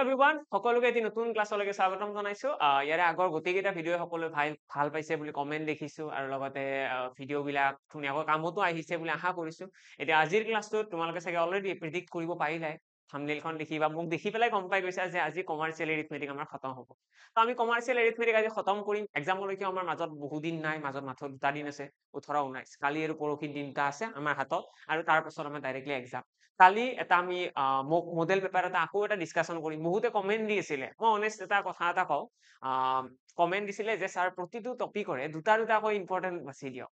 Everyone সকলোকে এটি নতুন ক্লাছলৈকে স্বাগতম জনাইছো ইয়াৰে আগৰ গোটেইকেইটা ভিডিঅ' সকলোৱে ভাল পাইছে বুলি কমেন্ট দেখিছো আৰু লগতে ভিডিঅ' বিলাক ধুনীয়াকৈ কামতো আহিছে বুলি আশা কৰিছো এতিয়া আজিৰ ক্লাছটোত তোমালোকে চাগে অলৰেডি প্ৰেডিক্ট কৰিব পাৰিলাই থাম্বনেইলখন দেখি বা মোক দেখি পেলাই গম পাই গৈছা যে আজি কমাৰ্চিয়েল এৰিথমেটিক আমাৰ খতম হ'ব তো আমি কমাৰ্চিয়েল এৰিথমেটিক আজি খতম কৰিম এক্সামলৈকে আমাৰ মাজত বহু দিন নাই মাজত মাত্ৰ দুটা দিন আছে 18 19 কালি আৰু পৰহি দিনটা আছে আমাৰ হাতত আৰু তাৰ পাছত আমাৰ ডাইৰেক্টলি এক্সাম কালি এটা আমি মডেল পেপাৰ এটা আকৌ এটা ডিসকাশন কৰিম বহুতে কমেন্ট দি আছিলে মই অনেষ্ট এটা কথা এটা কও কমেন্ট দিছিলে যে স্যাৰ প্ৰতিটো টপিকৰে দুটা কৈ ইম্পৰ্টেন্ট বাছি দিয়ক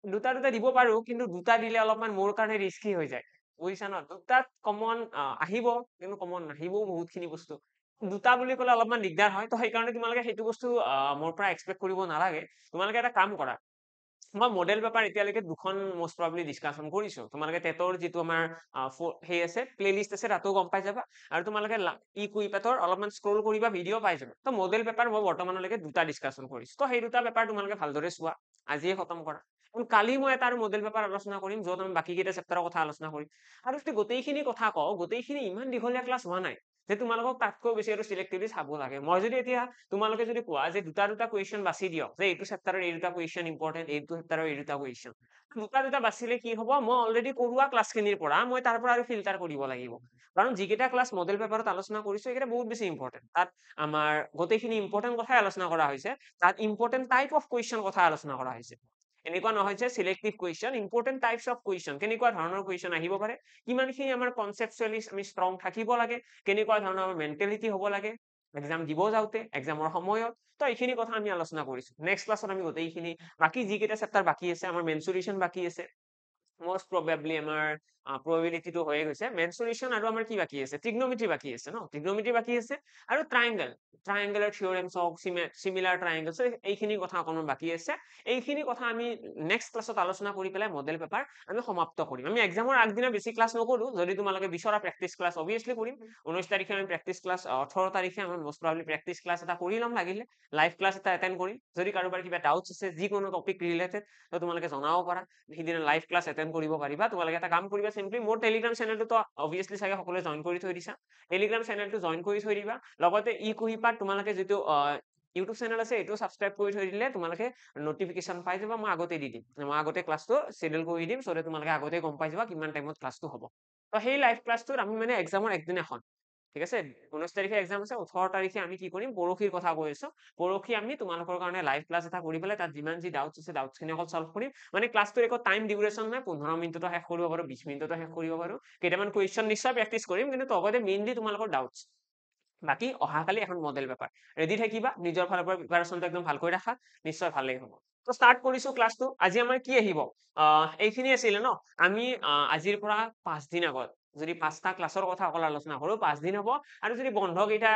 দুটা দিব পাৰো কিন্তু দুটা দিলে অলপমান মোৰ কাৰণে ৰিস্কি হৈ যায় বুজিছা ন দুটাত কমন আহিব কিন্তু কমন নাহিবও বহুতখিনি বস্তু দুটা বুলি ক'লে অলপমান দিগদাৰ হয় তো সেইকাৰণে তোমালোকে সেইটো বস্তু মোৰ পৰা এক্সপেক্ট কৰিব নালাগে তোমালোকে এটা কাম কৰা মই মডেল পেপাৰ এতিয়ালৈকে দুখন মোস্ট প্ৰবাবলি ডিসকাশন কৰিছো তোমালোকে টেটৰ যেটো আমাৰ হে আছে প্লেলিষ্ট আছে তাতো গম পাই যাবা আৰু তোমালোকে ই কুইপেটৰ অলপমান স্ক্ৰল কৰিবা ভিডিঅ' পাই যাবা তো মডেল পেপাৰ মই বৰ্তমানলৈকে দুটা ডিসকাশন কৰিছো তো সেই দুটা পেপাৰ তোমালোকে ভালদৰে চোৱা আজিয়ে খতম কৰা কালি মই এটা মডেল পেপাৰ আলোচনা কৰিম যত আমি বাকি কেইটা চেপ্টাৰৰ কথা আলোচনা কৰিম আৰু যদি গোটেইখিনি কথা কও গোটেইখিনি ইমান দীঘলীয়া ক্লাছ হোৱা নাই যে তোমালোকক তাতকৈ বেছি আৰু সিলেক্টিভলি চাব লাগে মই যদি এতিয়া তোমালোকে যদি কোৱা যে দুটা কোৱেশ্চন বাছি দিয়ক যে এইটো চেপ্টাৰৰ এই দুটা কোৱেশ্চন ইম্পৰ্টেন্ট এইটো চেপ্টাৰৰ এই দুটা কোৱেশ্চন দুটা বাছিলে কি হ'ব মই অলৰেডি কৰোৱা ক্লাছখিনিৰ পৰা মই তাৰ পৰা আৰু ফিল্টাৰ কৰিব লাগিব কাৰণ যিকেইটা ক্লাছ মডেল পেপাৰত আলোচনা কৰিছো এইকেইটা বহুত বেছি ইম্পৰ্টেন্ট তাত আমাৰ গোটেইখিনি ইম্পৰ্টেন্ট কথাই আলোচনা কৰা হৈছে তাত ইম্পৰ্টেন্ট টাইপ অফ কোৱেশ্চন কথা আলোচনা কৰা হৈছে এনেকুৱা নহয় যে selective question important types of question কেনেকুৱা ধৰণৰ কোৱেশ্চন আহিব পাৰে কিমানখিনি আমাৰ কনসেপচুয়ালি আমি ষ্ট্ৰং থাকিব লাগে কেনেকুৱা ধৰণৰ আমাৰ মেন্টালিটি হ'ব লাগে এক্সাম দিব যাওতে এক্সামৰ সময়ত তো এইখিনি কথা আমি আলোচনা কৰিছো নেক্সট ক্লাছত আমি গোটেইখিনি বাকি যিকেইটা চেপ্টাৰ বাকি আছে আমাৰ মেনচুৰেশন বাকি আছে most probably আমাৰ probability টো হৈ গৈছে মেনচুৰেশন আৰু আমাৰ কি বাকি আছে ট্ৰিগনোমেট্ৰি বাকি আছে ন ট্ৰিগনোমেট্ৰি বাকি আছে আৰু ট্ৰায়াঙ্গেলৰ থিওৰেমছ অফ সিমিলাৰ ট্ৰায়াঙ্গলছ এইখিনি কথা অকমান বাকি আছে এইখিনি কথা আমি নেক্সট ক্লাছত আলোচনা কৰি পেলাই মডেল পেপাৰ আমি সমাপ্ত কৰিম আমি এক্সামৰ আগদিনা বেছি ক্লাছ নকৰো যদি তোমালোকে বিচৰা প্ৰেক্টিস ক্লাছ অবিয়াসলি কৰিম 19 তাৰিখে আমি প্ৰেক্টিস ক্লাছ 18 তাৰিখে আমি most probably প্ৰেক্টিস ক্লাছ এটা কৰি লম লাগিলে লাইভ ক্লাছ এটা এটেন্ড কৰিম যদি কাৰোবাৰ কিবা ডাউটছ আছে যিকোনো টপিক ৰিলেটেড তো তোমালোকে জনাব পাৰা সেইদিনা লাইভ ক্লাছ এটেন্ড কৰিব পাৰিবা তোমালোকে এটা কাম কৰিবা সিম্পলি মোৰ টেলিগ্ৰাম চেনেলটো অবিয়াসলি চাগে সকলোৱে জয়েন কৰি থৈ দিছা টেলিগ্ৰাম চেনেলটো জয়েন কৰি থৈ দিবা লগতে ই কুহিপাত তোমালোকে যেটো ইউটিউব চেনেল আছে এটো সাবস্ক্ৰাইব কৰি থৈ দিলে তোমালোকে নটিফিকেশন পাই যাবা মই আগতে দি দিম মই আগতে ক্লাছটো শিডিউল কৰি দিম সো তোমালোকে আগতে গম পাই যাবা কিমান টাইমত ক্লাছটো হ'ব তো সেই লাইভ ক্লাছটোৰ আমি মানে এক্সামৰ একদিন এখন ঠিক আছে 19 তাৰিখে এক্সাম আছে 18 তাৰিখে আমি কি কৰিম পৰখিৰ কথা কৈ আছো পৰখি আমি তোমালোকৰ কাৰণে লাইভ ক্লাছ এটা কৰি পেলাই তাত যিমান যি ডাউটছ আছে ডাউটছখিনি অকল সলভ কৰিম মানে ক্লাছটোৰ একো টাইম ডিউৰেচন নাই 15 মিনিটতো শেষ কৰিব পাৰো 20 মিনিটতো শেষ কৰিব পাৰো কেইটামান কোৱেশ্চন নিশ্চয় প্ৰেক্টিস কৰিম কিন্তু তগতে মেইনলি তোমালোকৰ ডাউটছ বাকি অহাকালি এখন মডেল পেপাৰ ৰেডি থাকিবা নিজৰ ফালৰ পৰা প্ৰিপাৰেচনটো একদম ভালকৈ ৰাখা নিশ্চয় ভালেই হ'ব তো স্টাৰ্ট কৰিছো ক্লাছটো আজি আমাৰ কি আহিব এইখিনি আছিল ন আমি আজিৰ পৰা 5 দিন আগত যদি 5টা ক্লাছৰ কথা অকল আলোচনা কৰো 5 দিন হ'ব আৰু যদি বন্ধ কেইটা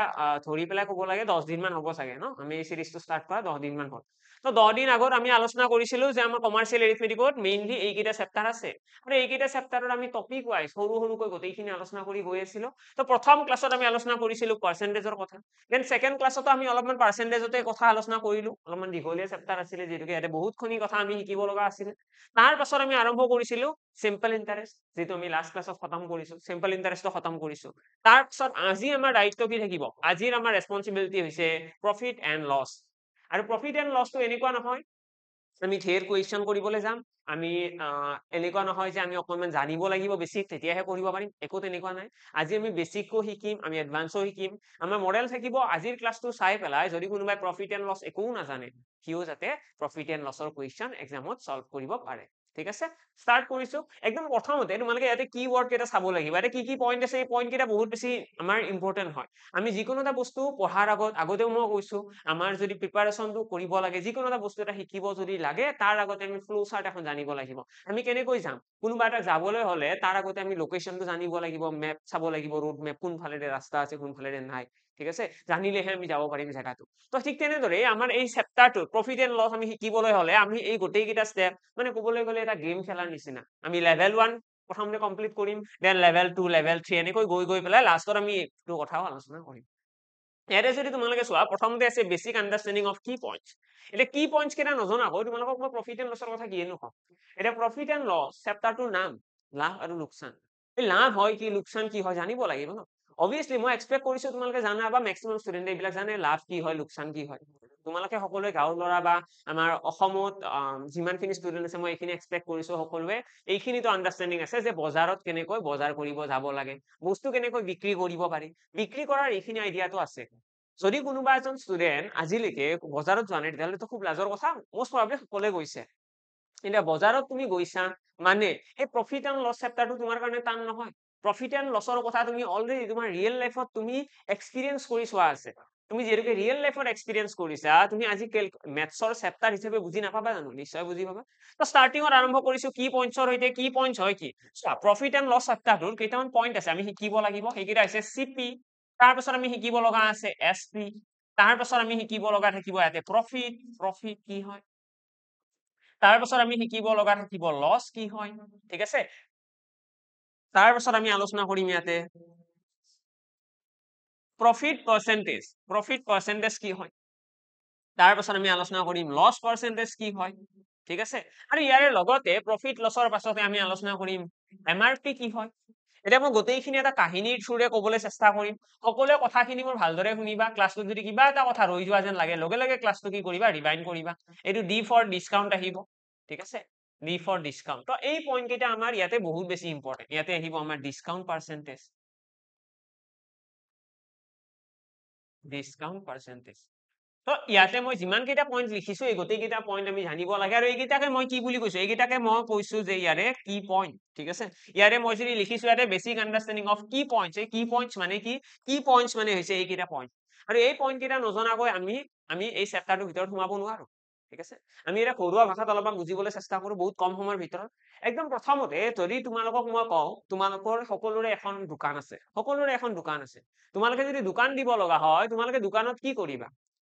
ধৰি পেলাই ক'ব লাগে 10 দিন মান হ'ব চাগে ন আমি এই সিৰিজটো স্টাৰ্ট কৰা 10 দিন মান হ'ল তো 10 দিন আগত আমি আলোচনা কৰিছিলো যে আমাৰ কমাৰ্চিয়েল এৰিথমেটিকত মেইনলি এইকেইটা চেপ্টাৰ আছে আৰু এইকেইটা চেপ্টাৰৰ আমি টপিক ওয়াইজ সৰু গোটেইখিনি আলোচনা কৰি গৈ আছিলো তো প্ৰথম ক্লাছত আমি আলোচনা কৰিছিলো পাৰ্সেন্টেজৰ কথা দেন সেকেন্ড ক্লাছতো আমি অলপমান পাৰ্সেন্টেজতে কথা আলোচনা কৰিলো অলপমান দীঘলীয়া চেপ্টাৰ আছিল যেটোকে ইয়াতে বহুতখিনি কথা আমি শিকিব লগা আছিল তাৰ পাছত আমি আৰম্ভ কৰিছিলো সিম্পল ইন্টাৰেষ্ট যেটো আমি লাষ্ট ক্লাছত খতম কৰিছো সিম্পল ইন্টাৰেষ্টটো খতম কৰিছো তাৰ পাছত আজি আমাৰ দায়িত্ব কি থাকিব আজিৰ আমাৰ ৰেসপন্সিবিলিটি হৈছে প্ৰফিট এণ্ড লছ আৰু প্ৰফিট এণ্ড লছটো এনেকুৱা নহয় আমি ধেৰ কোৱেশ্চন কৰিবলৈ যাম আমি এনেকুৱা নহয় যে আমি অকনমান জানিব লাগিব বেছি তেতিয়াহে কৰিব পাৰিম একো তেনেকুৱা নাই আজি আমি বেসিকো শিকিম আমি এডভান্সও শিকিম আমাৰ মডেল থাকিব আজিৰ ক্লাছটো চাই পেলাই যদি কোনোবাই প্ৰফিট এণ্ড লছ একো নাজানে কিও যাতে প্ৰফিট এণ্ড লছৰ কোৱেশ্চন এক্সামত সলভ কৰিব পাৰে ঠিক আছে স্টাৰ্ট কৰিছো একদম প্ৰথমতে তোমালোকে ইয়াতে কিৱৰ্ড কেইটা চাব লাগিব ইয়াতে কি পইণ্ট আছে এই পইণ্ট কেইটা বহুত বেছি আমাৰ ইম্পৰ্টেন্ট হয় আমি যিকোনো এটা বস্তু পঢ়াৰ আগতেও মই কৈছো আমাৰ যদি প্ৰিপাৰেচনটো কৰিব লাগে যিকোনো এটা বস্তু এটা শিকিব যদি লাগে তাৰ আগতে আমি ফ্লো চাৰ্ট এখন জানিব লাগিব আমি কেনেকৈ যাম কোনোবা এটা যাবলৈ হলে তাৰ আগতে আমি লোকেশনটো জানিব লাগিব মেপ চাব লাগিব ৰোড মেপ কোনফালে ৰাস্তা আছে কোনফালে নাই ঠিক আছে জানিলেহে আমি যাব পাৰিম জায়গাটো তো ঠিক তেনেদৰে আমাৰ এই চেপ্টাৰটো প্ৰফিট এণ্ড লছ আমি শিকিবলৈ হলে আমি এই গোটেইকেইটা ষ্টেপ মানে ক'বলৈ গ'লে এটা গেম খেলাৰ নিচিনা আমি লেভেল 1 প্ৰথমতে কমপ্লিট কৰিম দেন লেভেল 2 লেভেল 3 এনেকৈ গৈ পেলাই লাষ্টত আমি এইটো কথাও আলোচনা কৰিম ইয়াতে যদি তোমালোকে চোৱা প্ৰথমতে আছে basic understanding of key points এটা কি পইণ্টছ কেইটা নজনা আকৌ তোমালোকক মই প্ৰফিট এণ্ড লছৰ কথা কিয়েনো কম এটা প্ৰফিট এণ্ড লছ চেপ্টাৰটোৰ নাম লাভ আৰু লোকচান এই লাভ হয় কি লোকচান কি হয় জানিব লাগিব ন অবভিয়াছলি মই এক্সপেক্ট কৰিছো তোমালোকে জানা বা মেক্সিমাম ষ্টুডেণ্টে এইবিলাক জানে লাভ কি হয় লোকচান কি হয় তোমালোকে সকলোৱে গাঁৱৰ ল'ৰা বা আমাৰ অসমত যিমানখিনি ষ্টুডেণ্ট আছে মই এইখিনি এক্সপেক্ট কৰিছো সকলোৱে এইখিনিতো আণ্ডাৰষ্টেণ্ডিং আছে যে বজাৰত কেনেকৈ বজাৰ কৰিব যাব লাগে বস্তু কেনেকৈ বিক্ৰী কৰিব পাৰি বিক্ৰী কৰাৰ এইখিনি আইডিয়াটো আছে যদি কোনোবা এজন ষ্টুডেণ্ট আজিলৈকে বজাৰত যোৱা নাই তেতিয়াহ'লেতো খুব লাজৰ কথা মষ্ট প্ৰবাবলি সকলোৱে গৈছে এতিয়া বজাৰত তুমি গৈছা মানে এই প্ৰফিট এণ্ড লছ চেপ্টাৰটো তোমাৰ কাৰণে টান নহয় প্ৰফিট এণ্ড লছৰ কথা তুমি অলৰেডি তোমাৰ ৰিয়েল লাইফত তুমি এক্সপিৰিয়েন্স কৰি চোৱা আছে তুমি যেনেকৈ ৰিয়েল লাইফত এক্সপিৰিয়েন্স কৰিছা তুমি আজি মেথছৰ চেপ্টাৰ হিচাপে বুজি নাপাবা জানো নিশ্চয় বুজি পাবা তো ষ্টাৰ্টিঙত আৰম্ভ কৰিছো কি পইণ্টছৰ সৈতে কি পইণ্টছ হয় কি প্ৰফিট এণ্ড লছ চেপ্টাৰটোৰ কেইটামান পইণ্ট আছে আমি শিকিব লাগিব সেইকেইটা হৈছে চিপি তাৰপাছত আমি শিকিব লগা আছে এছপি তাৰপাছত আমি শিকিব লগা থাকিব ইয়াতে প্ৰফিট প্ৰফিট কি হয় তাৰপাছত আমি শিকিব লগা থাকিব লছ কি হয় ঠিক আছে তাৰপাছত আমি আলোচনা কৰিম ইয়াতে প্ৰফিট পাৰ্চেন্টেজ কি হয় তাৰপাছত আমি আলোচনা কৰিম লছ পাৰ্চেন্টেজ কি হয় ঠিক আছে আৰু ইয়াৰে লগতে প্ৰফিট লছৰ পাছতে আমি আলোচনা কৰিম এমআৰপি কি হয় এতিয়া মই গোটেইখিনি এটা কাহিনীৰ থ্ৰুৰে ক'বলৈ চেষ্টা কৰিম সকলোৱে কথাখিনি মোৰ ভালদৰে শুনিবা ক্লাছটোত যদি কিবা এটা কথা ৰৈ যোৱা যেন লাগে লগে লগে ক্লাছটো কি কৰিবা ৰিভাইণ্ড কৰিবা এইটো ডি ফৰ ডিছকাউণ্ট আহিব ঠিক আছে ডি ফৰ ডিছকাউণ্ট তো এই পইণ্ট কেইটা আমাৰ ইয়াতে বহুত বেছি ইম্পৰ্টেণ্ট ইয়াতে আহিব আমাৰ ডিছকাউণ্ট পাৰ্চেন্টেজ তো ইয়াতে মই যিমান কেইটা পইণ্ট লিখিছো এই গোটেই কেইটা পইণ্ট আমি জানিব লাগে আৰু এইকেইটাকে মই কি বুলি কৈছো এইকেইটাকে মই কৈছো যে ইয়াৰে কি পইণ্ট ঠিক আছে ইয়াৰে মই যদি লিখিছো ইয়াতে basic understanding of key points এই কি পইণ্টছ মানে কি পইণ্টছ মানে হৈছে এইকেইটা পইণ্ট আৰু এই পইণ্ট কেইটা নজনাকৈ আমি এই চেপ্টাৰটোৰ ভিতৰত সোমাব নোৱাৰো ঠিক আছে আমি এটা ঘৰুৱা ভাষাত অলপমান বুজিবলৈ চেষ্টা কৰো বহুত কম সময়ৰ ভিতৰত একদম প্ৰথমতে যদি তোমালোকক মই কওঁ তোমালোকৰ সকলোৰে এখন দোকান আছে তোমালোকে যদি দোকান দিব লগা হয় তোমালোকে দোকানত কি কৰিবা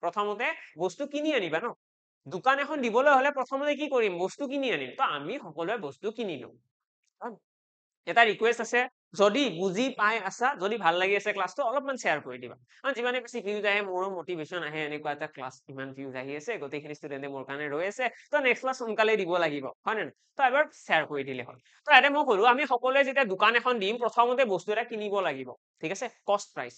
প্ৰথমতে বস্তু কিনি আনিবা ন দোকান এখন দিবলৈ হলে প্ৰথমতে কি কৰিম বস্তু কিনি আনিম তো আমি সকলোৱে বস্তু কিনিলো এটা ৰিকুৱেষ্ট আছে যদি বুজি পাই আছা যদি ভাল লাগি আছে ক্লাছটো অলপমান শ্বেয়াৰ কৰি দিবা কাৰণ যিমানে বেছি ভিউজ আহে মোৰো মটিভেশ্যন আহে এনেকুৱা এটা ক্লাছ ইমান ভিউজ আহি আছে গোটেইখিনি ষ্টুডেণ্টে মোৰ কাৰণে ৰৈ আছে তো নেক্সট ক্লাছ সোনকালে দিব লাগিব হয় নে তো এবাৰ শ্বেয়াৰ কৰি দিলে হ'ল তো ইয়াতে মই কলো আমি সকলোৱে যেতিয়া দোকান এখন দিম প্ৰথমতে বস্তু এটা কিনিব লাগিব ঠিক আছে কষ্ট প্ৰাইচ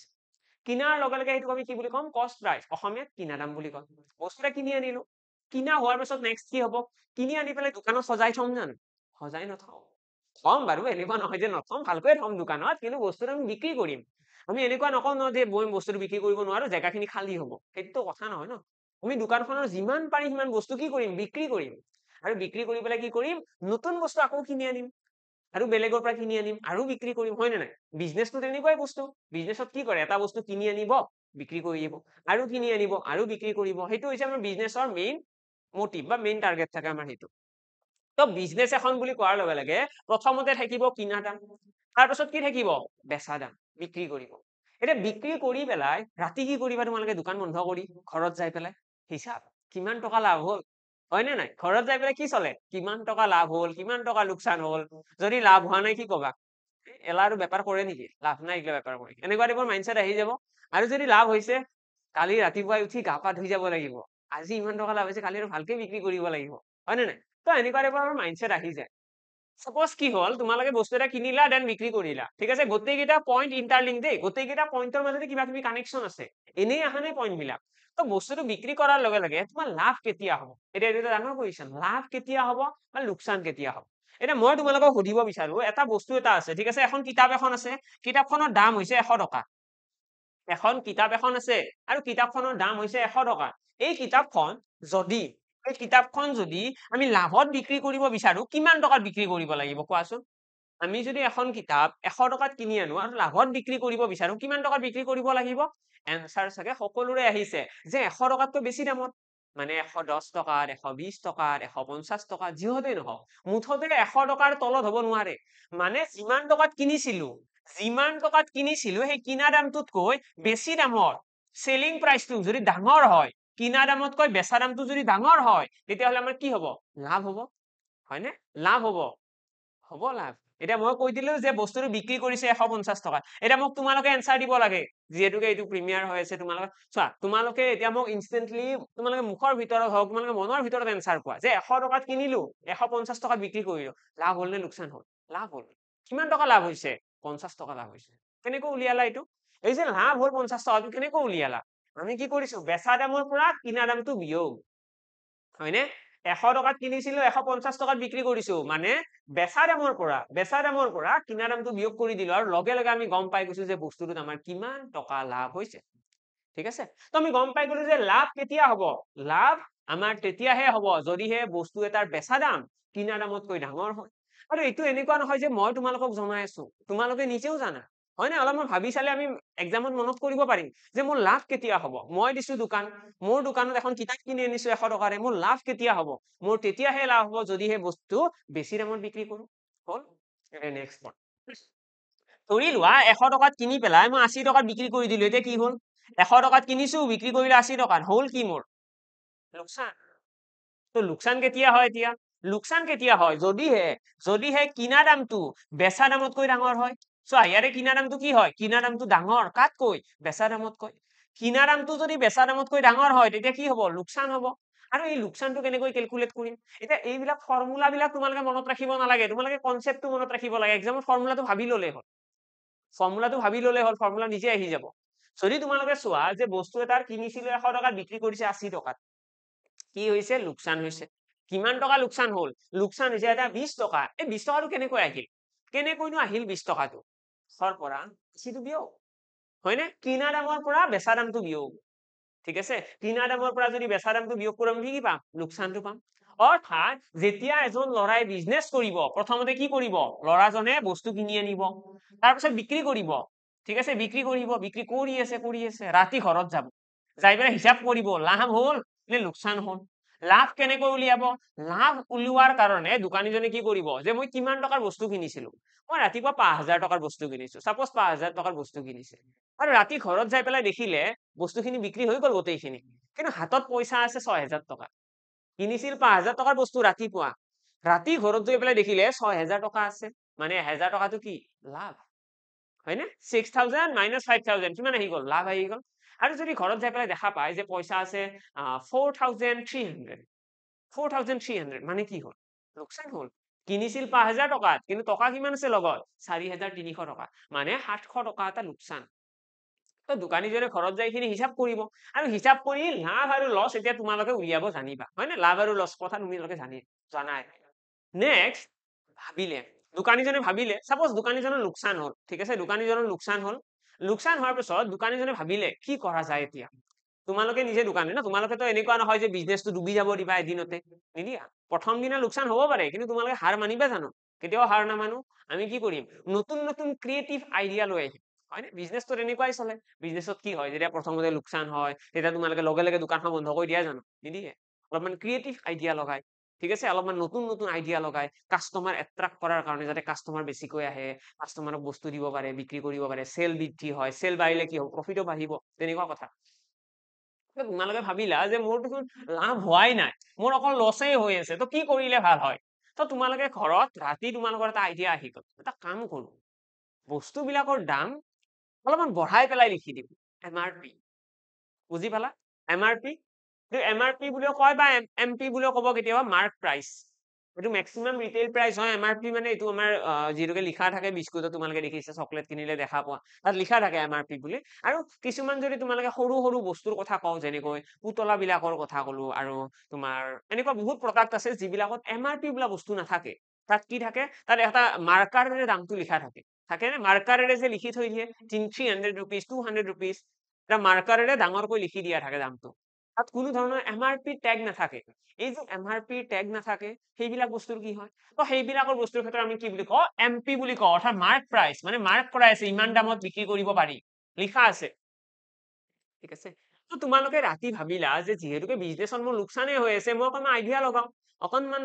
কিনাৰ লগে লগে সেইটো আমি কি বুলি ক'ম কষ্ট প্ৰাইচ অসমীয়াত কিনা দাম বুলি কয় বস্তু এটা কিনি আনিলো কিনা হোৱাৰ পিছত নেক্সট কি হ'ব কিনি আনি পেলাই দোকানত সজাই থম জানো সজাই নথওঁ থম বাৰু এনেকুৱা নহয় যে নথম ভালকৈ থম দোকানত কিন্তু বস্তুটো আমি বিক্ৰী কৰিম আমি এনেকুৱা নকওঁ ন যে মই বস্তুটো বিক্ৰী কৰিব নোৱাৰো জেগাখিনি খালী হ'ব সেইটো কথা নহয় ন আমি দোকানখনৰ যিমান পাৰি সিমান বস্তু কি কৰিম বিক্ৰী কৰিম আৰু বিক্ৰী কৰি পেলাই কি কৰিম নতুন বস্তু আকৌ কিনি আনিম আৰু বেলেগৰ পৰা কিনি আনিম আৰু বিক্ৰী কৰিম হয় নে নাই বিজনেছটো তেনেকুৱাই বস্তু বিজনেছত কি কৰে এটা বস্তু কিনি আনিব বিক্ৰী কৰি দিব আৰু কিনি আনিব আৰু বিক্ৰী কৰিব সেইটো হৈছে আমাৰ বিজনেছৰ মেইন মটিভ বা মেইন টাৰ্গেট থাকে আমাৰ সেইটো তো বিজনেছ এখন বুলি কোৱাৰ লগে লগে প্ৰথমতে থাকিব কিনা দাম তাৰপাছত কি থাকিব বেচা দাম বিক্ৰী কৰিব এতিয়া বিক্ৰী কৰি পেলাই ৰাতি কি কৰিবা তোমালোকে দোকান বন্ধ কৰি ঘৰত যাই পেলাই হিচাপ কিমান টকা লাভ হ'ল হয় নে নাই ঘৰত যাই পেলাই কি চলে কিমান টকা লাভ হ'ল কিমান টকা লোকচান হ'ল যদি লাভ হোৱা নাই কি কবা এলা আৰু বেপাৰ কৰে নেকি লাভ নাই এইগিলা বেপাৰ কৰি এনেকুৱা টাইপৰ মাইণ্ডছেট আহি যাব আৰু যদি লাভ হৈছে কালি ৰাতিপুৱাই উঠি গা পা ধুই যাব লাগিব আজি ইমান টকা লাভ হৈছে কালি আৰু ভালকে বিক্ৰী কৰিব লাগিব হয় নে নাই তো এনেকুৱা টাইপৰ আমাৰ মাইণ্ডছেট আহি যায় সাপোজ কি হল তোমালোকে বস্তু এটা কিনিলা দেন বিক্ৰী কৰিলা ঠিক আছে গোটেইকেইটা পইণ্ট ইণ্টাৰলিংক দেই গোটেইকেইটা পইণ্টৰ মাজতে কিবা কিবি কানেকশ্যন আছে এনেই অহা নাই পইণ্ট বিলাক তো বস্তুটো বিক্ৰী কৰাৰ লগে লগে তোমাৰ লাভ কেতিয়া হ'ব এতিয়া এইটো ডাঙৰ কুৱেশ্যন লাভ কেতিয়া হ'ব বা লোকচান কেতিয়া হ'ব এতিয়া মই তোমালোকক সুধিব বিচাৰো এটা বস্তু এটা আছে ঠিক আছে এখন কিতাপ এখন আছে কিতাপখনৰ দাম হৈছে 100 টকা এখন কিতাপ এখন আছে আৰু কিতাপখনৰ দাম হৈছে 100 টকা এই কিতাপখন যদি আমি লাভত বিক্ৰী কৰিব বিচাৰো কিমান টকাত বিক্ৰী কৰিব লাগিব কোৱাচোন আমি যদি এখন কিতাপ 100 টকাত কিনি আনো আৰু লাভত বিক্ৰী কৰিব বিচাৰো কিমান টকাত বিক্ৰী কৰিব লাগিব এনসাৰ চাগে সকলোৰে আহিছে যে 100 টকাতকৈ বেছি দামত মানে 110 টকাত 120 টকাত 150 টকাত যিহতেই নহওক মুঠতে 100 টকাৰ তলত হ'ব নোৱাৰে মানে যিমান টকাত কিনিছিলো সেই কিনা দামটোতকৈ বেছি দামত সেলিং প্ৰাইচটো যদি ডাঙৰ হয় কিনা দামতকৈ বেচা দামটো যদি ডাঙৰ হয় তেতিয়াহ'লে আমাৰ কি হ'ব লাভ হ'ব হয়নে লাভ হ'ব লাভ এতিয়া মই কৈ দিলো যে বস্তুটো বিক্ৰী কৰিছে 150 টকা এতিয়া মোক তোমালোকে এনসাৰ দিব লাগে যিহেতুকে এইটো প্ৰিমিয়াৰ হৈ আছে তোমালোকে চোৱা তোমালোকে এতিয়া মোক ইনষ্টেন্টলি তোমালোকে মুখৰ ভিতৰত হওক তোমালোকে মনৰ ভিতৰত এনসাৰ কোৱা যে 100 টকাত কিনিলো 150 টকাত বিক্ৰী কৰিলো লাভ হ'ল নে লোকচান হ'ল লাভ হ'ল কিমান টকা লাভ হৈছে 50 টকা লাভ হৈছে কেনেকৈ উলিয়ালা এইটো এই যে লাভ হল 50 টকা কেনেকৈ উলিয়ালা আমি কি কৰিছো বেচা দামৰ পৰা কিনা দামটো বিয়োগ হয়নে 100 টকাত কিনিছিলো 150 টকাত বিক্ৰী কৰিছো মানে বেচা দামৰ পৰা কিনা দামটো বিয়োগ কৰি দিলো আৰু লগে লগে আমি গম পাই গৈছো যে বস্তুটোত আমাৰ কিমান টকা লাভ হৈছে ঠিক আছে তো আমি গম পাই গলো যে লাভ কেতিয়া হব লাভ আমাৰ তেতিয়াহে হব যদিহে বস্তু এটাৰ বেচা দাম কিনা দামতকৈ ডাঙৰ হয় আৰু এইটো এনেকুৱা নহয় যে মই তোমালোকক জনাই আছো তোমালোকে নিজেও জানা হয় নে অলপমান ভাবি চালে আমি এক্সামত মনত কৰিব পাৰিম যে মোৰ লাভ কেতিয়া হব মই দিছো দোকান মোৰ দোকানত এখন কিতাপ কিনি আনিছো 100 টকাৰে মোৰ লাভ কেতিয়া হব মোৰ তেতিয়াহে লাভ হব যদিহে বস্তু বেছি দামত বিক্ৰী কৰো হল নেক্সট ধৰি লোৱা 100 টকাত কিনি পেলাই মই 80 টকাত বিক্ৰী কৰি দিলো এতিয়া কি হল 100 টকাত কিনিছো বিক্ৰী কৰিলে 80 টকাত হল কি মোৰ লোকচান তো লোকচান কেতিয়া হয় এতিয়া লোকচান কেতিয়া হয় যদিহে কিনা দামটো বেচা দামতকৈ ডাঙৰ হয় চোৱা ইয়াৰে কিনা দামটো কি হয় কিনা দামটো ডাঙৰ কাতকৈ বেচা দামতকৈ কিনা দামটো যদি বেচা দামতকৈ ডাঙৰ হয় তেতিয়া কি হব লোকচান হব আৰু এই লোকচানটো কেনেকৈ ক্যালকুলেট কৰিম এতিয়া এইবিলাক ফৰ্মুলা বিলাক তোমালোকে মনত ৰাখিব নালাগে তোমালোকে কনসেপ্টটো মনত ৰাখিব লাগে এক্সামত ফৰ্মুলাটো ভাবি ললে হ'ল ফৰ্মুলা নিজে আহি যাব যদি তোমালোকে চোৱা যে বস্তু এটাৰ কিনিছিলো 100 টকাত বিক্ৰী কৰিছে 80 টকাত কি হৈছে লোকচান হৈছে কিমান টকা লোকচান হল লোকচান হৈছে এটা 20 টকা এই 20 টকাটো কেনেকৈ আহিল কেনেকৈনো আহিল 20 টকাটো সৰ পৰা সিটো বিয়োগ হয়নে কিনা দামৰ পৰা বেচা দামটো বিয়োগ ঠিক আছে কিনা দামৰ পৰা যদি বেচা দামটো বিয়োগ কৰো আমি কি পাম লোকচানটো পাম অৰ্থাৎ যেতিয়া এজন লৰাই বিজনেছ কৰিব প্ৰথমতে কি কৰিব লৰাজনে বস্তু কিনি আনিব তাৰপিছত বিক্ৰী কৰিব ঠিক আছে বিক্ৰী কৰি আছে ৰাতি ঘৰত যাব যাই পেলাই হিচাপ কৰিব লাভ হল নে লোকচান হল লাভ কেনেকৈ উলিয়াব লাভ উলিওৱাৰ কাৰণে দোকানীজনে কি কৰিব যে মই কিমান টকাৰ বস্তু কিনিছিলো মই ৰাতিপুৱা 5000 টকাৰ বস্তু কিনিছো সাপোজ 5000 টকাৰ বস্তু কিনিছে আৰু ৰাতি ঘৰত যাই পেলাই দেখিলে বস্তুখিনি বিক্ৰী হৈ গল গোটেইখিনি কিন্তু হাতত পইচা আছে 6000 টকা কিনিছিল 5000 টকাৰ বস্তু ৰাতিপুৱা ৰাতি ঘৰত গৈ পেলাই দেখিলে 6000 টকা আছে মানে 1000 টকাটো কি লাভ হয়নে 6000 - 5000 কিমান আহি গল লাভ আহি গল আৰু যদি ঘৰত যাই পেলাই দেখা পায় যে পইচা আছে 4300 মানে কি হল লোকচান হল কিনিছিল 5000 টকাত কিন্তু টকা কিমান আছে লগত 4300 টকা মানে 700 টকা এটা লোকচান তো দোকানীজনে ঘৰত যাই খিনি হিচাপ কৰিব আৰু হিচাপ কৰি লাভ আৰু লছ এতিয়া তোমালোকে উলিয়াব জানিবা হয়নে লাভ আৰু লছ কথা তোমালোকে জানাই নেক্সট ভাবিলে দোকানীজনে ভাবিলে সাপোজ দোকানীজনৰ লোকচান হল ঠিক আছে দোকানীজনৰ লোকচান হোৱাৰ পিছত দোকানীজনে ভাবিলে কি কৰা যায় এতিয়া তোমালোকে নিজে দোকানী না তোমালোকেতো এনেকুৱা নহয় যে বিজনেছটো ডুবি যাব দিবা এদিনতে নিদিয়া প্ৰথম দিনা লোকচান হ'ব পাৰে কিন্তু তোমালোকে হাৰ মানিবা জানো কেতিয়াও হাৰ নামানো আমি কি কৰিম নতুন নতুন ক্ৰিয়েটিভ আইডিয়া লৈ আহিম হয়নে বিজনেছটো এনেকুৱাই চলে বিজনেছত কি হয় যেতিয়া প্ৰথমতে লোকচান হয় তেতিয়া তোমালোকে লগে লগে দোকানখন বন্ধ কৰি দিয়া জানো নিদিয়ে অলপমান ক্ৰিয়েটিভ আইডিয়া লগাই ঠিক আছে অলপমান নতুন নতুন আইডিয়া লগাই কাস্টমাৰ এট্ৰাক্ট কৰাৰ কাৰণে যাতে কাস্টমাৰ বেছিকৈ আহে কাস্টমাৰক বস্তু দিব পাৰে বিক্ৰী কৰিব পাৰে চেল বৃদ্ধি হয় চেল বাঢ়িলে কি হ'ব প্ৰফিটো বাঢ়িব তেনেকুৱা কথা তোমালোকে ভাবিলা যে মোৰ দেখোন লাভ হোৱাই নাই মোৰ অকল লছেই হৈ আছে তো কি কৰিলে ভাল হয় তো তোমালোকে ঘৰত ৰাতি তোমালোকৰ এটা আইডিয়া আহি গল এটা কাম কৰো বস্তুবিলাকৰ দাম অলপমান বঢ়াই পেলাই লিখি দিম MRP বুজি পালা MRP MRP বুলিও কয় বা MP বুলিও কব কেতিয়াবা মাৰ্ক প্ৰাইচ এইটো মেক্সিমাম ৰিটেইল প্ৰাইচ হয় MRP মানে এইটো আমাৰ যিটোকে লিখা থাকে বিস্কুটত তোমালোকে দেখিছা চকলেট কিনিলে দেখা পোৱা তাত লিখা থাকে MRP বুলি আৰু কিছুমান যদি তোমালোকে সৰু সৰু বস্তুৰ কথা কওঁ যেনেকৈ পুতলা বিলাকৰ কথা কলো আৰু তোমাৰ এনেকুৱা বহুত প্ৰডাক্ট আছে যিবিলাকত MRP বোলা বস্তু নাথাকে তাত কি থাকে তাত এটা মাৰ্কাৰেৰে দামটো লিখা থাকে নে মাৰ্কাৰেৰে যে লিখি থৈ দিয়ে 300 rupees 200 rupees এটা মাৰ্কাৰেৰে ডাঙৰকৈ লিখি দিয়া থাকে দামটো তাত কোনো ধৰণৰ MRP টেগ নাথাকে এই যে MRP টেগ নাথাকে সেইবিলাক বস্তুৰ কি হয় তো সেইবিলাকৰ বস্তুৰ ক্ষেত্ৰত আমি কি বুলি কওঁ MP বুলি কওঁ অৰ্থাৎ মাৰ্ক প্ৰাইচ মানে মাৰ্ক কৰা আছে ইমান দামত বিক্ৰী কৰিব পাৰি লিখা আছে ঠিক আছে তো তোমালোকে ৰাতি ভাবিলা যে যিহেতুকে বিজনেছত মোৰ লোকচানেই হৈ আছে মই অকণমান আইডিয়া লগাও অকণমান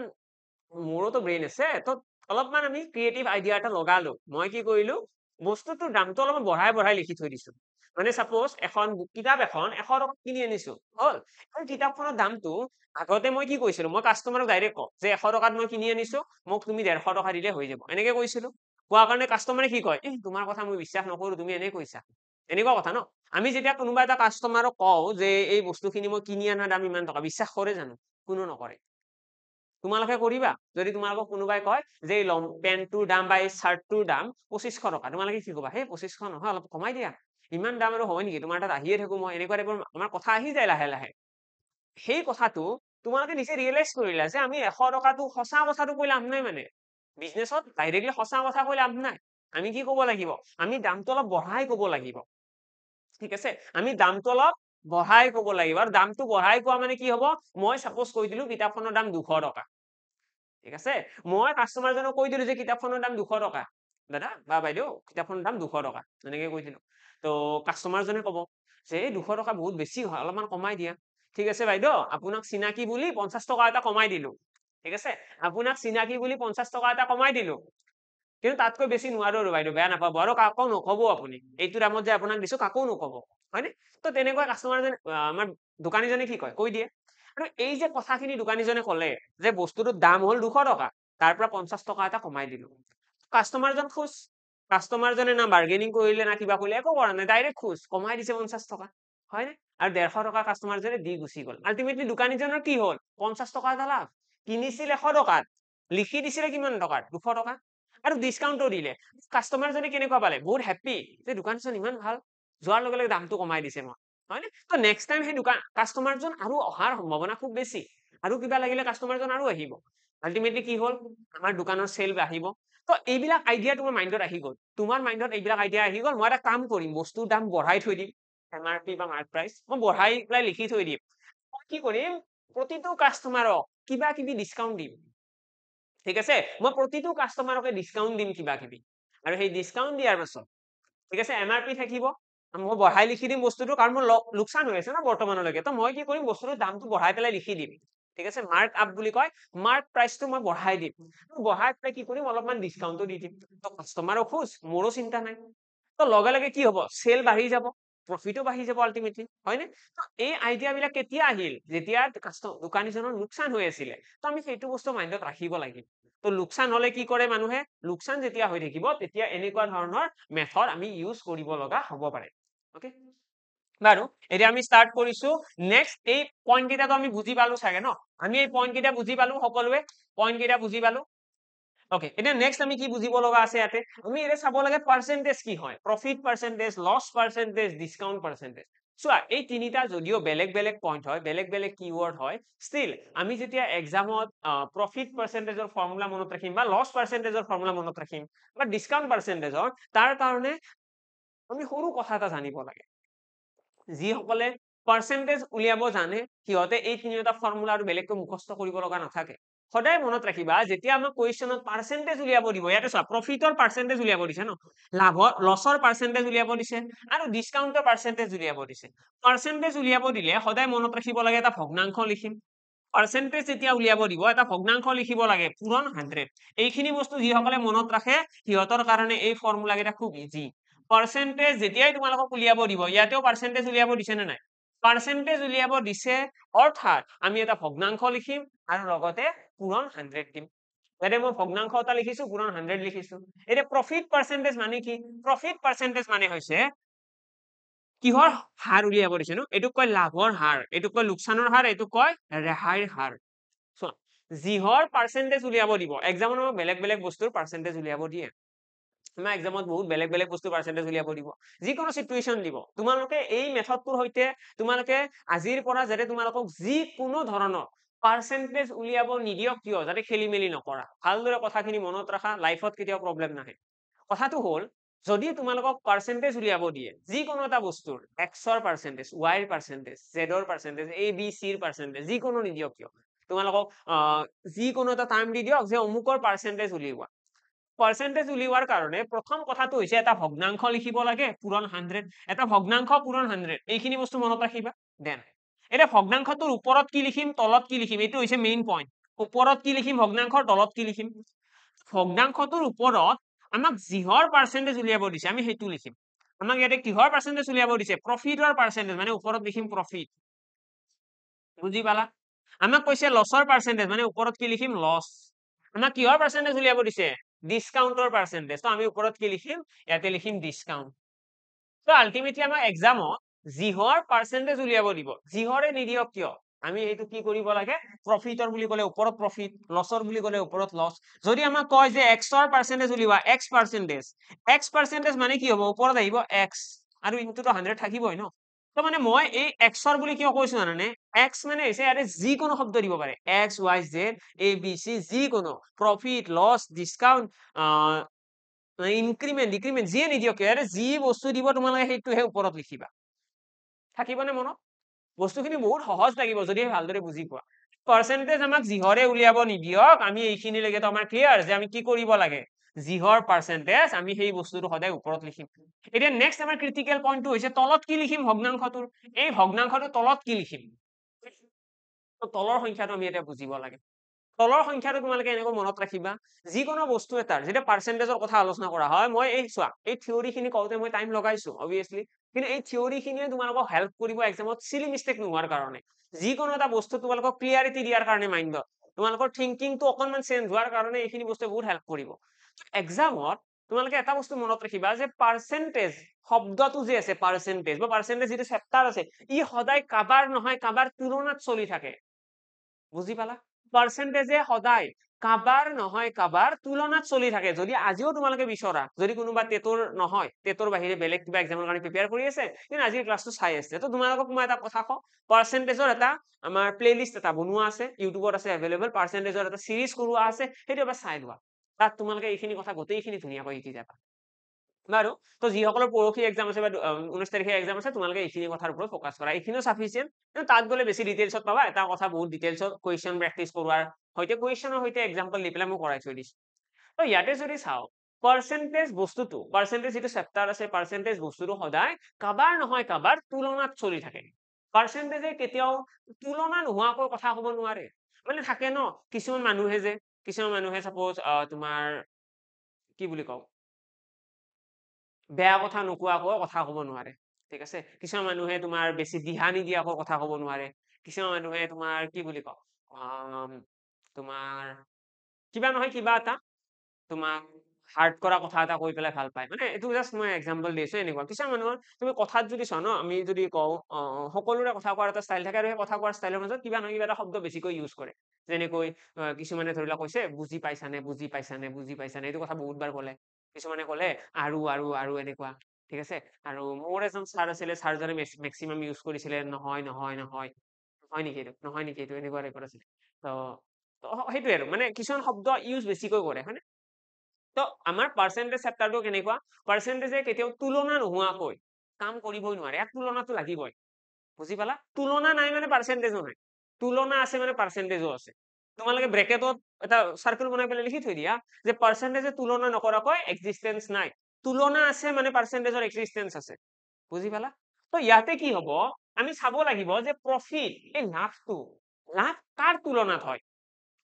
মোৰোতো ব্ৰেইন আছে তো অলপমান আমি ক্ৰিয়েটিভ আইডিয়া এটা লগালো মই কি কৰিলো বস্তুটোৰ দামটো অলপমান বঢ়াই লিখি থৈ দিছো মানে সাপোজ এখন কিতাপ এখন 100 টকাত কিনি আনিছো হল আৰু কিতাপখনৰ দামটো আগতে মই কি কৈছিলো মই কাস্টমাৰক ডাইৰেক্ট কওঁ যে 100 টকাত মই কিনি আনিছো মোক তুমি 150 টকা দিলে হৈ যাব এনেকে কৈছিলো কোৱা কাৰণে কাস্টমাৰে কি কয় তোমাৰ কথা মই বিশ্বাস নকৰো তুমি এনে কৈছা এনেকুৱা কথা ন আমি যেতিয়া কোনোবা এটা কাস্টমাৰক কওঁ যে এই বস্তুখিনি মই কিনি আনা দাম ইমান টকা বিশ্বাস কৰে জানো কোনো নকৰে তোমালোকে কৰিবা যদি তোমালোকক কোনোবাই কয় যে এই লং পেণ্টটোৰ দাম বা এই চাৰ্টটোৰ দাম 2500 টকা তোমালোকে কি ক'বা হে 2500 নহয় অলপ কমাই দিয়া ইমান দাম আৰু হয় নেকি তোমাৰ তাত আহিয়ে থাকো মই এনেকুৱা টাইপৰ আমাৰ কথা আহি যায় লাহে লাহে সেই কথাটো তোমালোকে নিজে ৰিয়েলাইজ কৰিলা যে আমি 100 টকাটো সঁচা কথাটো কৈ লাভ নাই মানে বিজনেছত ডাইৰেক্টলি সঁচা কথা কৈ লাভ নাই আমি কি ক'ব লাগিব আমি দামটো অলপ বঢ়াই ক'ব লাগিব ঠিক আছে আমি দামটো অলপ বঢ়াই ক'ব লাগিব আৰু দামটো বঢ়াই কোৱা মানে কি হ'ব মই সাপোজ কৈ দিলো কিতাপখনৰ দাম 200 টকা ঠিক আছে মই কাষ্টমাৰজনক কৈ দিলো যে কিতাপখনৰ দাম 200 টকা দাদা বা বাইদেউ কিতাপখনৰ দাম 200 টকা এনেকে কৈ দিলো তো কাষ্টমাৰজনে ক'ব যে এই 200 টকা বহুত বেছি হয় অলপমান কমাই দিয়া ঠিক আছে বাইদেউ আপোনাক চিনাকি বুলি 50 টকা এটা কমাই দিলো ঠিক আছে আপোনাক চিনাকি বুলি 50 টকা এটা কমাই দিলো কিন্তু তাতকৈ বেছি নোৱাৰো আৰু বাইদেউ বেয়া নাপাব আৰু কাকো নকব আপুনি এইটো দামত যে আপোনাক দিছো কাকো নকব হয়নে তো তেনেকুৱা কাষ্টমাৰজনে আমাৰ দোকানীজনে কি কয় কৈ দিয়ে আৰু এই যে কথাখিনি দোকানীজনে ক'লে যে বস্তুটোৰ দাম হ'ল 200 টকা তাৰ পৰা 50 টকা এটা কমাই দিলো কাষ্টমাৰজন খুশ কাষ্টমাৰজনে না বাৰ্গেনিং কৰিলে না কিবা কৰিলে একো কৰা নাই ডাইৰেক্ট খুশ কমাই দিছে 50 টকা হয়নে আৰু 150 টকা কাষ্টমাৰজনে দি গুচি গ'ল আল্টিমেটলি দোকানীজনৰ কি হ'ল 50 টকা এটা লাভ কিনিছিল 100 টকাত লিখি দিছিলে কিমান টকাত 200 টকা আৰু ডিসকাউন্টও দিলে কাষ্টমাৰজনে কেনেকুৱা পালে বহুত হ্যাপি যে দোকানখন ইমান ভাল যোৱাৰ লগে লগে দামটো কমাই দিছে মই হয়নে তো নেক্সট টাইম সেই দোকান কাষ্টমাৰজন আৰু অহাৰ সম্ভাৱনা খুব বেছি আৰু কিবা লাগিলে কাষ্টমাৰজন আৰু আহিব আল্টিমেটলি কি হ'ল আমাৰ দোকানৰ চেল বাঢ়িব তো এইবিলাক আইডিয়া তোমাৰ মাইণ্ডত আহি গ'ল তোমাৰ মাইণ্ডত এইবিলাক আইডিয়া আহি গ'ল মই এটা কাম কৰিম বস্তুৰ দাম বঢ়াই থৈ দিম এমআৰপি বা মাৰ্ক প্ৰাইচ মই বঢ়াই পেলাই লিখি থৈ দিম মই কি কৰিম প্ৰতিটো কাষ্টমাৰক কিবা কিবি ডিসকাউন্ট দিম ঠিক আছে মই প্ৰতিটো কাষ্টমাৰকে ডিসকাউন্ট দিম কিবা কিবি আৰু সেই ডিসকাউন্ট দিয়াৰ পাছত ঠিক আছে এমআৰপি থাকিব মই বঢ়াই লিখি দিম বস্তুটো কাৰণ মোৰ লোকচান হৈ আছে না বৰ্তমানলৈকে তো মই কি কৰিম বস্তুটোৰ দামটো বঢ়াই পেলাই লিখি দিম ঠিক আছে মাৰ্ক আপ বুলি কয় মাৰ্ক প্ৰাইচটো মই বঢ়াই দিম বঢ়াই পেলাই কি কৰিম অলপমান ডিসকাউন্টটো দি দিম তো কাষ্টমাৰো খুশ মোৰো চিন্তা নাই তো লগে লগে কি হ'ব চেল বাঢ়ি যাব প্ৰফিটো বাঢ়ি যাব আল্টিমেটলি হয়নে তো এই আইডিয়া বিলাক কেতিয়া আহিল যেতিয়া দোকানীজনৰ লোকচান হৈ আছিলে তো আমি সেইটো বস্তু মাইণ্ডত ৰাখিব লাগিব তো লোকচান হলে কি কৰে মানুহে লোকচান যেতিয়া হৈ থাকিব তেতিয়া এনেকুৱা ধৰণৰ মেথড আমি ইউজ কৰিব লগা হ'ব পাৰে ওকে বাৰু এতিয়া আমি স্টাৰ্ট কৰিছো নেক্সট এই পইণ্ট কেইটাটো আমি বুজি পালো চাগে ন আমি এই পইণ্ট কেইটা বুজি পালো সকলোৱে পইণ্ট কেইটা বুজি পালো ওকে এতিয়া নেক্সট আমি কি বুজিব লগা আছে ইয়াতে আমি এটা চাব লাগে পাৰ্চেন্টেজ কি হয় profit percentage loss percentage discount percentage চোৱা এই তিনিটা যদিও বেলেগ বেলেগ পইণ্ট হয় বেলেগ বেলেগ কিৱৰ্ড হয় ষ্টিল আমি যেতিয়া এক্সামত প্ৰফিট পাৰ্চেন্টেজৰ ফৰ্মুলা মনত ৰাখিম বা লছ পাৰ্চেন্টেজৰ ফৰ্মুলা মনত ৰাখিম বা ডিসকাউন্ট পাৰ্চেন্টেজৰ তাৰ কাৰণে আমি সৰু কথা এটা জানিব লাগে যিসকলে পাৰ্চেন্টেজ উলিয়াব জানে সিহঁতে এই তিনিটা ফৰ্মুলা আৰু বেলেগকৈ মুখস্থ কৰিব লগা নাথাকে সদায় মনত ৰাখিবা যেতিয়া আমাক কুৱেশ্যনত পাৰ্চেন্টেজ উলিয়াব দিব ইয়াতে চোৱা প্ৰফিটৰ পাৰ্চেন্টেজ উলিয়াব দিছে ন লাভৰ লছৰ পাৰ্চেন্টেজ উলিয়াব দিছে আৰু ডিসকাউন্টৰ পাৰ্চেন্টেজ উলিয়াব দিছে পাৰ্চেন্টেজ উলিয়াব দিলে সদায় মনত ৰাখিব লাগে এটা ভগ্নাংশ লিখিম পাৰ্চেন্টেজ যেতিয়া উলিয়াব দিব এটা ভগ্নাংশ লিখিব লাগে পূৰণ 100 এইখিনি বস্তু যিসকলে মনত ৰাখে সিহঁতৰ কাৰণে এই ফৰ্মুলা কেইটা খুব ইজি পাৰ্চেন্টেজ যেতিয়াই তোমালোকক উলিয়াব দিব ইয়াতেও পাৰ্চেন্টেজ উলিয়াব দিছে নে নাই পাৰ্চেন্টেজ উলিয়াব দিছে অৰ্থাৎ আমি এটা ভগ্নাংশ লিখিম আৰু লগতে পূৰণ 100 দিম ইয়াতে মই ভগ্নাংশ এটা লিখিছো পূৰণ 100 লিখিছো এতিয়া প্ৰফিট পাৰ্চেন্টেজ মানে কি প্ৰফিট পাৰ্চেন্টেজ মানে হৈছে কিহৰ হাৰ উলিয়াব দিছে ন এইটোক কয় লাভৰ হাৰ এইটোক কয় লোকচানৰ হাৰ এইটোক কয় ৰেহাইৰ হাৰ চোৱা যিহৰ পাৰ্চেন্টেজ উলিয়াব দিব এক্সামত বেলেগ বেলেগ বস্তুৰ পাৰ্চেন্টেজ উলিয়াব দিয়ে আমাৰ এক্সামত বহুত বেলেগ বেলেগ বস্তু পাৰ্চেন্টেজ উলিয়াব দিব যিকোনো সিচুৱেশ্যন দিব তোমালোকে এই মেথডটোৰ সৈতে তোমালোকে আজিৰ পৰা যাতে তোমালোকক যিকোনো ধৰণৰ পাৰ্চেন্টেজ উলিয়াব নিদিয়ক কিয় যাতে খেলি মেলি নকৰা ভালদৰে কথাখিনি মনত ৰাখা লাইফত কেতিয়াও প্ৰব্লেম নাহে কথাটো হ'ল যদি তোমালোকক পাৰ্চেন্টেজ উলিয়াব দিয়ে যিকোনো এটা বস্তুৰ এক্সৰ percentage ৱাইৰ percentage জেডৰ percentage A B চিৰ পাৰ্চেন্টেজ যিকোনো নিদিয়ক কিয় তোমালোকক যিকোনো এটা টাৰ্ম দি দিয়ক যে অমুকৰ পাৰ্চেন্টেজ উলিওৱা পাৰ্চেন্টেজ উলিওৱাৰ কাৰণে প্ৰথম কথাটো হৈছে এটা ভগ্নাংশ লিখিব লাগে পূৰণ 100 এটা ভগ্নাংশ পূৰণ 100 এইখিনি বস্তু মনত ৰাখিবা দেন এতিয়া ভগ্নাংশটোৰ ওপৰত কি লিখিম তলত কি লিখিম এইটো হৈছে মেইন পইণ্ট ওপৰত কি লিখিম ভগ্নাংশৰ তলত কি লিখিম ভগ্নাংশটোৰ ওপৰত আমাক যিহৰ পাৰ্চেন্টেজ উলিয়াব দিছে আমি সেইটো লিখিম আমাক ইয়াতে কিহৰ পাৰ্চেন্টেজ উলিয়াব দিছে প্ৰফিটৰ পাৰ্চেন্টেজ মানে ওপৰত লিখিম প্ৰফিট বুজি পালা আমাক কৈছে লছৰ পাৰ্চেন্টেজ মানে ওপৰত কি লিখিম লছ আমাক কিহৰ পাৰ্চেন্টেজ উলিয়াব দিছে ডিসকাউন্টৰ পাৰ্চেন্টেজ তো আমি ওপৰত কি লিখিম ইয়াতে লিখিম ডিসকাউন্ট তো আল্টিমেটলি আমাৰ এক্সামত যিহৰ পাৰ্চেন্টেজ উলিয়াব দিব যিহৰে নিদিয়ক কিয় আমি এইটো কি কৰিব লাগে প্ৰফিটৰ বুলি ক'লে ওপৰত প্ৰফিট লছৰ বুলি ক'লে ওপৰত লছ যদি আমাক কয় যে এক্সৰ পাৰ্চেন্টেজ উলিওৱা এক্স পাৰ্চেন্টেজ মানে কি হ'ব ওপৰত আহিব এক্স আৰু ইনটুটো 100 থাকিবই ন তো মানে মই এই এক্সৰ বুলি কিয় কৈছো জানানে এক্স মানে হৈছে ইয়াতে যিকোনো শব্দ দিব পাৰে X Y Z A B C যিকোনো profit loss discount increment decrement যিয়ে নিদিয়ক ইয়াৰে যি বস্তু দিব তোমালোকে সেইটোহে ওপৰত লিখিবা থাকিবনে মনত বস্তুখিনি বহুত সহজ লাগিব যদি ভালদৰে বুজি পোৱা পাৰ্চেন্টেজ আমাক যিহৰে উলিয়াব নিদিয়ক আমি এইখিনিলৈকে তো আমাৰ ক্লিয়াৰ যে আমি কি কৰিব লাগে যিহৰ পাৰ্চেন্টেজ আমি সেই বস্তুটো সদায় ওপৰত লিখিম এতিয়া নেক্সট আমাৰ ক্ৰিটিকেল পইণ্টটো হৈছে তলত কি লিখিম ভগ্নাংশটোৰ এই ভগ্নাংশটোৰ তলত কি লিখিম তলৰ সংখ্যাটো আমি এতিয়া বুজিব লাগে তলৰ সংখ্যাটো তোমালোকে এনেকৈ মনত ৰাখিবা যিকোনো বস্তু এটাৰ যেতিয়া পাৰ্চেন্টেজৰ কথা আলোচনা কৰা হয় মই এই চোৱা এই থিয়ৰি খিনি কওঁতে মই টাইম লগাইছো অবভিয়াছলি কিন্তু এই থিয়ৰি খিনিয়ে তোমালোকক হেল্প কৰিব এক্সামত চিলি মিষ্টেক নোহোৱাৰ কাৰণে যিকোনো এটা বস্তু তোমালোকক ক্লিয়াৰিটি দিয়াৰ কাৰণে মাইণ্ডত তোমালোকৰ থিংকিংটো অকনমান চেঞ্জ হোৱাৰ কাৰণে এইখিনি বস্তুৱে বহুত হেল্প কৰিব এক্সামত তোমালোকে এটা বস্তু মনত ৰাখিবা যে পাৰ্চেন্টেজ শব্দটো যে আছে পাৰ্চেন্টেজ বা পাৰ্চেন্টেজ যিটো চেপ্টাৰ আছে ই সদায় কাবাৰ নহয় কাবাৰ তুলনাত চলি থাকে বুজি পালা পাৰ্চেন্টেজে সদায় কাবাৰ নহয় কাবাৰ তুলনাত চলি থাকে যদি আজিও তোমালোকে বিচৰা যদি কোনোবা টেটৰ নহয় টেটৰ বাহিৰে বেলেগ কিবা এক্সামৰ কাৰণে প্ৰিপেয়াৰ কৰি আছে কিন্তু আজিৰ ক্লাছটো চাই আছে তো তোমালোকক মই এটা কথা কওঁ পাৰ্চেন্টেজৰ এটা আমাৰ প্লেলিষ্ট এটা বনোৱা আছে ইউটিউবত আছে এভেইলেবল পাৰ্চেন্টেজৰ এটা সিৰিজ কৰোৱা আছে সেইটো এবাৰ চাই লোৱা তাত তোমালোকে এইখিনি কথা গোটেইখিনি ধুনীয়াকৈ শিকি যাবা বাৰু তো যিসকলৰ পৰহি এক্সাম আছে বা 19 তাৰিখে এক্সাম আছে তোমালোকে এইখিনি কথাৰ ওপৰত ফ'কাছ কৰা এইখিনিও সাফিচিয়েন্ট কিন্তু তাত গ'লে বেছি ডিটেইলছত পাবা এটা কথা বহুত ডিটেইলছত কুৱেশ্যন প্ৰেক্টিছ কৰোৱাৰ হয়তো কুৱেশ্যনৰ সৈতে এক্সাম্পল দি পেলাই মই কৰাই থৈ দিছো তো ইয়াতে যদি চাও পাৰ্চেন্টেজ বস্তুটো পাৰ্চেন্টেজ যিটো চেপ্টাৰ আছে পাৰ্চেন্টেজ বস্তুটো সদায় কাবাৰ নহয় কাবাৰ তুলনাত চলি থাকে পাৰ্চেন্টেজে কেতিয়াও তুলনা নোহোৱাকৈ কথা ক'ব নোৱাৰে মানে থাকে ন কিছুমান মানুহে সাপোজ তোমাৰ কি বুলি কওঁ বেয়া কথা নোকোৱাকৈ কথা ক'ব নোৱাৰে ঠিক আছে কিছুমান মানুহে তোমাৰ বেছি দিহা নিদিয়াকৈ কথা ক'ব নোৱাৰে কিছুমান মানুহে তোমাৰ কি বুলি কওঁ তোমাৰ কিবা নহয় কিবা এটা তোমাক হাৰ্ড কৰা কথা এটা কৈ পেলাই ভাল পায় মানে এইটো জাষ্ট মই এক্সাম্পল দিছো এনেকুৱা কিছুমান মানুহৰ তুমি কথাত যদি চোৱা ন আমি যদি কওঁ সকলোৰে কথা কোৱাৰ এটা ষ্টাইল থাকে আৰু সেই কথা কোৱাৰ ষ্টাইলৰ মাজত কিবা নহয় কিবা এটা শব্দ বেছিকৈ ইউজ কৰে যেনেকৈ কিছুমানে ধৰি লোৱা কৈছে বুজি পাইছানে এইটো কথা বহুতবাৰ ক'লে কিছুমানে ক'লে আৰু এনেকুৱা ঠিক আছে আৰু মোৰ এজন ছাৰ আছিলে ছাৰজনে মেক্সিমাম ইউজ কৰিছিলে নহয় নেকি এইটো এনেকুৱা টাইপৰ আছিলে তো সেইটোৱে আৰু মানে কিছুমান শব্দ ইউজ বেছিকৈ কৰে হয়নে তো আমাৰ পাৰ্চেন্টেজ চেপ্টাৰটো কেনেকুৱা পাৰ্চেন্টেজে কেতিয়াও তুলনা নোহোৱাকৈ কাম কৰিবই নোৱাৰে ইয়াক তুলনাটো লাগিবই বুজি পালা তুলনা নাই মানে পাৰ্চেন্টেজো নাই তুলনা আছে মানে পাৰ্চেন্টেজো আছে তোমালোকে ব্ৰেকেটত এটা সাৰ্কেল বনাই পেলাই লিখি থৈ দিয়া যে পাৰ্চেন্টেজে তুলনা নকৰাকৈ এক্সিষ্টেন্স নাই তুলনা আছে মানে পাৰ্চেন্টেজৰ এক্সিষ্টেন্স আছে বুজি পালা তো ইয়াতে কি হ'ব আমি চাব লাগিব যে প্ৰফিট এই লাভ কাৰ তুলনাত হয়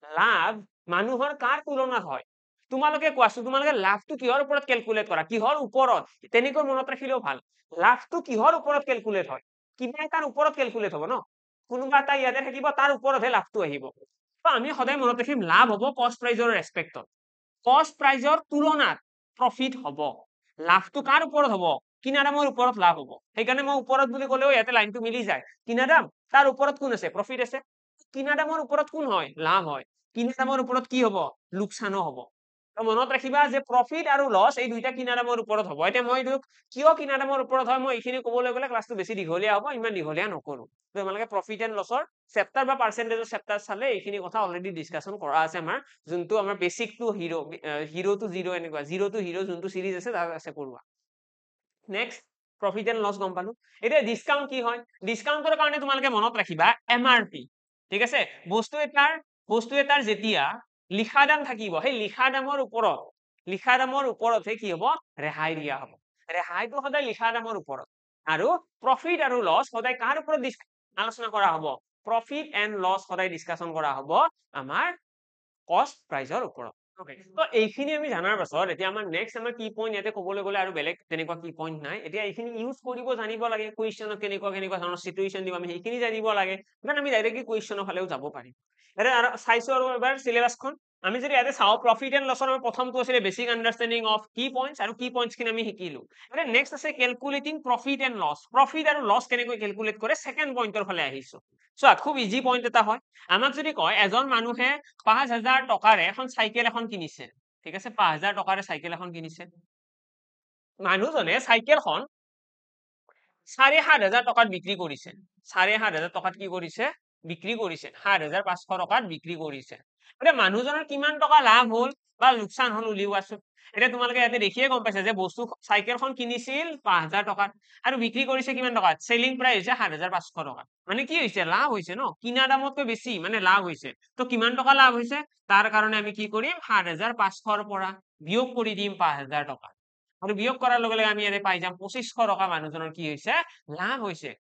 লাভ মানুহৰ কাৰ তুলনাত হয় তোমালোকে কোৱাচোন তোমালোকে লাভটো কিহৰ ওপৰত কেলকুলেট কৰা কিহৰ ওপৰত তেনেকৈ মনত ৰাখিলেও ভাল লাভটো কিহৰ ওপৰত কেলকুলেট হয় কিবা এটাৰ ওপৰত কেলকুলেট হ'ব ন কোনোবা এটা ইয়াতে থাকিব তাৰ ওপৰতহে লাভটো আহিব তো আমি সদায় মনত ৰাখিম লাভ হ'ব কষ্ট প্ৰাইজৰ ৰেসপেক্টত কষ্ট প্ৰাইজৰ তুলনাত প্ৰফিট হ'ব লাভটো কাৰ ওপৰত হ'ব কিনা দামৰ ওপৰত লাভ হ'ব সেইকাৰণে মই ওপৰত বুলি ক'লেও ইয়াতে লাইনটো মিলি যায় কিনা দাম তাৰ ওপৰত কোন আছে প্ৰফিট আছে কিনা দামৰ ওপৰত কোন হয় লাভ হয় কিনা দামৰ ওপৰত কি হ'ব লোকচানো হ'ব মনত ৰাখিবা যে প্ৰফিট আৰু লছ এই দুইটা কিনা দামৰ ওপৰত হ'ব এতিয়া মই কিয় কিনা দামৰ ওপৰত হয় মই এইখিনি ক'বলৈ গ'লে ক্লাছটো বেছি দীঘলীয়া হ'ব ইমান দীঘলীয়া নকৰো তোমালোকে প্ৰফিট এণ্ড লছৰ চেপ্টাৰ বা পাৰ্চেন্টেজৰ চেপ্টাৰ চালে এইখিনি কথা অলৰেডি ডিসকাশন কৰা আছে আমাৰ যোনটো আমাৰ basic to hero to zero এনেকুৱা জিৰো টু হিৰো যোনটো সিৰিজ আছে তাত আছে কৰোৱা নেক্সট প্ৰফিট এণ্ড লছ গম পালো এতিয়া ডিসকাউন্ট কি হয় ডিসকাউন্টৰ কাৰণে তোমালোকে মনত ৰাখিবা এমআৰপি ঠিক আছে বস্তু এটাৰ যেতিয়া লিখা দাম থাকিব সেই লিখা দামৰ ওপৰতহে কি হ'ব ৰেহাই দিয়া হ'ব ৰেহাইটো সদায় লিখা দামৰ ওপৰত আৰু প্ৰফিট আৰু লছ সদায় কাৰ ওপৰত আলোচনা কৰা হ'ব প্ৰফিট এণ্ড লছ সদায় ডিসকাশন কৰা হ'ব আমাৰ কষ্ট প্ৰাইজৰ ওপৰত তো এইখিনি আমি জানাৰ পাছত এতিয়া আমাৰ নেক্সট আমাৰ কি পইণ্ট ইয়াতে ক'বলৈ গ'লে আৰু বেলেগ তেনেকুৱা কি পইণ্ট নাই এতিয়া এইখিনি ইউজ কৰিব জানিব লাগে কুৱেশ্যনত কেনেকুৱা ধৰণৰ চিটুৱেশ্যন দিব আমি সেইখিনি জানিব লাগে কাৰণ আমি ডাইৰেক্টলি কুৱেশ্যনৰ ফালেও যাব পাৰিম এতিয়া চাইছো আৰু এবাৰ চিলেবাছখন আমি যদি ইয়াতে চাও প্ৰফিট এণ্ড লছৰ আমি প্ৰথমটো আছিল basic understanding of key points আৰু কি পইণ্টছ খিনি আমি শিকিলো এতিয়া নেক্সট আছে calculating profit and loss profit আৰু লছ কেনেকৈ ক্যালকুলেট কৰে সেকেন্ড পইণ্টৰ ফালে আহিছো সো খুব ইজি পইণ্ট এটা হয় আমাক যদি কয় এজন মানুহে 5000 টকাৰে এখন সাইকেল এখন কিনিছে ঠিক আছে 5000 টকাৰে সাইকেল এখন কিনিছে মানুহজনে সাইকেলখন 7500 টকাত বিক্ৰী কৰিছে 7500 টকাত কি কৰিছে বিক্ৰী কৰিছে 7500 টকাত বিক্ৰী কৰিছে এতিয়া মানুহজনৰ কিমান টকা লাভ হল বা লোকসান হল উলিওৱাছো এতিয়া তোমালোকে ইয়াতে দেখিয়ে গম পাইছা যে বস্তু সাইকেলখন কিনিছিল 5000 টকাত আৰু বিক্ৰী কৰিছে কিমান টকাত সেলিং প্ৰাইস হৈছে 7500 টকা মানে কি হৈছে লাভ হৈছে ন কিনা দামতকৈ বেছি মানে লাভ হৈছে তো কিমান টকা লাভ হৈছে তাৰ কাৰণে আমি কি কৰিম 7500 ৰ পৰা বিয়োগ কৰি দিম 5000 টকা আৰু বিয়োগ কৰাৰ লগে লগে আমি ইয়াতে পাই যাম 2500 টকা মানুহজনৰ কি হৈছে লাভ হৈছে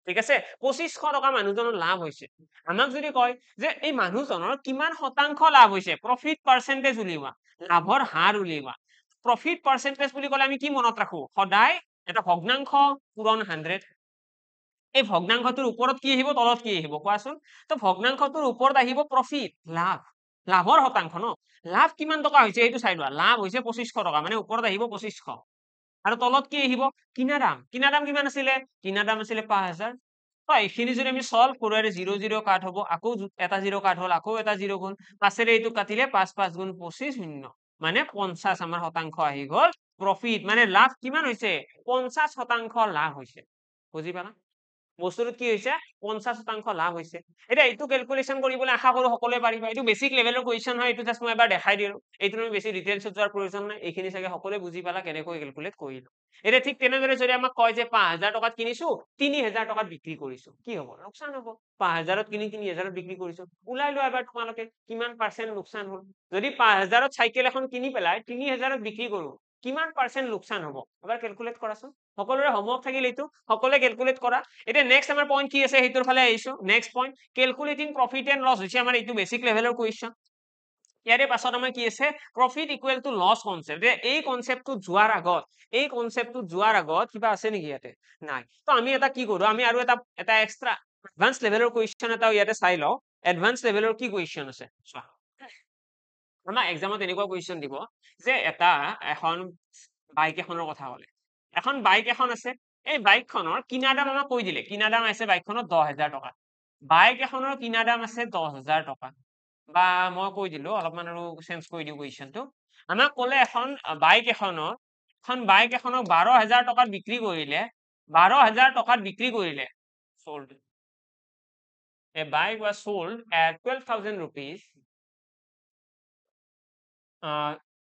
ঠিক আছে 2500 টকা মানুহজনৰ লাভ হৈছে আমাক যদি কয় যে এই মানুহজনৰ কিমান শতাংশ লাভ হৈছে প্ৰফিট পাৰ্চেন্টেজ উলিওৱা লাভৰ হাৰ উলিওৱা প্ৰফিট পাৰ্চেন্টেজ বুলি ক'লে আমি কি মনত ৰাখো সদায় এটা ভগ্নাংশ পূৰণ 100 এই ভগ্নাংশটোৰ ওপৰত কি আহিব তলত কি আহিব কোৱাচোন তো ভগ্নাংশটোৰ ওপৰত আহিব প্ৰফিট লাভ লাভৰ শতাংশ ন লাভ কিমান টকা হৈছে এইটো চাই লোৱা লাভ হৈছে 2500 টকা মানে ওপৰত আহিব 2500 আৰু তলত কি আহিব কিনা দাম কিমান আছিলে কিনা দাম আছিলে 5000 তো এইখিনি যদি আমি সলভ কৰো আৰু 0 0 কাট হ'ব আকৌ এটা 0 কাট হ'ল আকৌ এটা 0 গ'ল পাছেৰে এইটো কাটিলে 5 5 গুণ 25 শূন্য মানে 50 আমাৰ শতাংশ আহি গ'ল প্ৰফিট মানে লাভ কিমান হৈছে 50 শতাংশ লাভ হৈছে বুজি পালা বস্তুটো কি হৈছে 50 শতাংশ লাভ হৈছে এটা এইটো ক্যালকুলেশন কৰিবলৈ আশা কৰো সকলোৱে পাৰিবা এইটো বেসিক লেভেলৰ কোৱেশ্চন হয় এইটো জাস্ট মই এবাৰ দেখাই দিলো এইটো আমি বেছি ডিটেইলছত যোৱাৰ প্ৰয়োজন নাই এইখিনি চাগে সকলোৱে বুজি পালা কেনেকৈ ক্যালকুলেট কৰিলো এটা ঠিক তেনেদৰে যদি আমাক কয় যে 5000 টকাত কিনিছো 3000 টকাত বিক্ৰী কৰিছো কি হ'ব লোকসান হ'ব 5000ত কিনি 3000ত বিক্ৰী কৰিছো উলাই লোৱা এবাৰ তোমালোকে কিমান পাৰ্চেন্ট লোকসান হ'ল যদি 5000ত সাইকেল এখন কিনি পেলাই 3000ত বিক্ৰী কৰো কিমান পাৰ্চেন্ট লোকসান হ'ব এবাৰ ক্যালকুলেট কৰাচোন সকলোৰে হোমৱৰ্ক থাকিল এইটো সকলোৱে ক্যালকুলেট কৰা এটা নেক্সট আমাৰ পইণ্ট কি আছে হেইটোৰ ফালে আহিছো next point calculating profit and loss হৈছে আমাৰ এইটো বেসিক লেভেলৰ কোৱেশ্চন ইয়াৰে পাছত আমাৰ কি আছে profit equal to loss concept এই কনসেপ্টটো যোৱাৰ আগত কিবা আছে নেকি ইয়াতে নাই তো আমি এটা কি কৰো আমি আৰু এটা এক্সট্ৰা এডভান্স লেভেলৰ কোৱেশ্চন এটা ইয়াতে চাই লও এডভান্স লেভেলৰ কি কোৱেশ্চন আছে চোৱা আমাৰ এক্সামত এনেকুৱা কোৱেশ্চন দিব যে এখন বাইক এখনৰ কথা ক'লে এখন বাইক এখন আছে এই বাইকখনৰ কিনা দাম আমাক কৈ দিলে কিনা দাম আছে বাইকখনৰ 10000 টকা বাইক এখনৰ কিনা দাম আছে 10000 টকা বা মই কৈ দিলো অলপমান আৰু চেঞ্জ কৰি দিও কোৱেশ্চনটো আমাক ক'লে এখন বাইক এখনৰ 12000 টকাত বিক্ৰী কৰিলে 12000 টকাত বিক্ৰী কৰিলে sold a bike was sold at 12000 rupees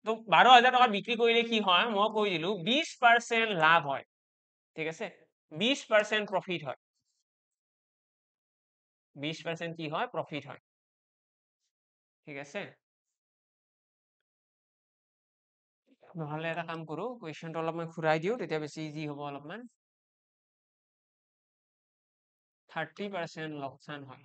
তো 12000 টকাত বিক্ৰী কৰিলে কি হয় মই কৈ দিলো 20% লাভ হয় ঠিক আছে 20% প্ৰফিট হয় 20% কি হয় প্ৰফিট হয় ঠিক আছে নহলে এটা কাম কৰো কোৱেশ্চনটো অলপমান ঘূৰাই দিও তেতিয়া বেছি ইজি হ'ব অলপমান 30% লোকসান হয়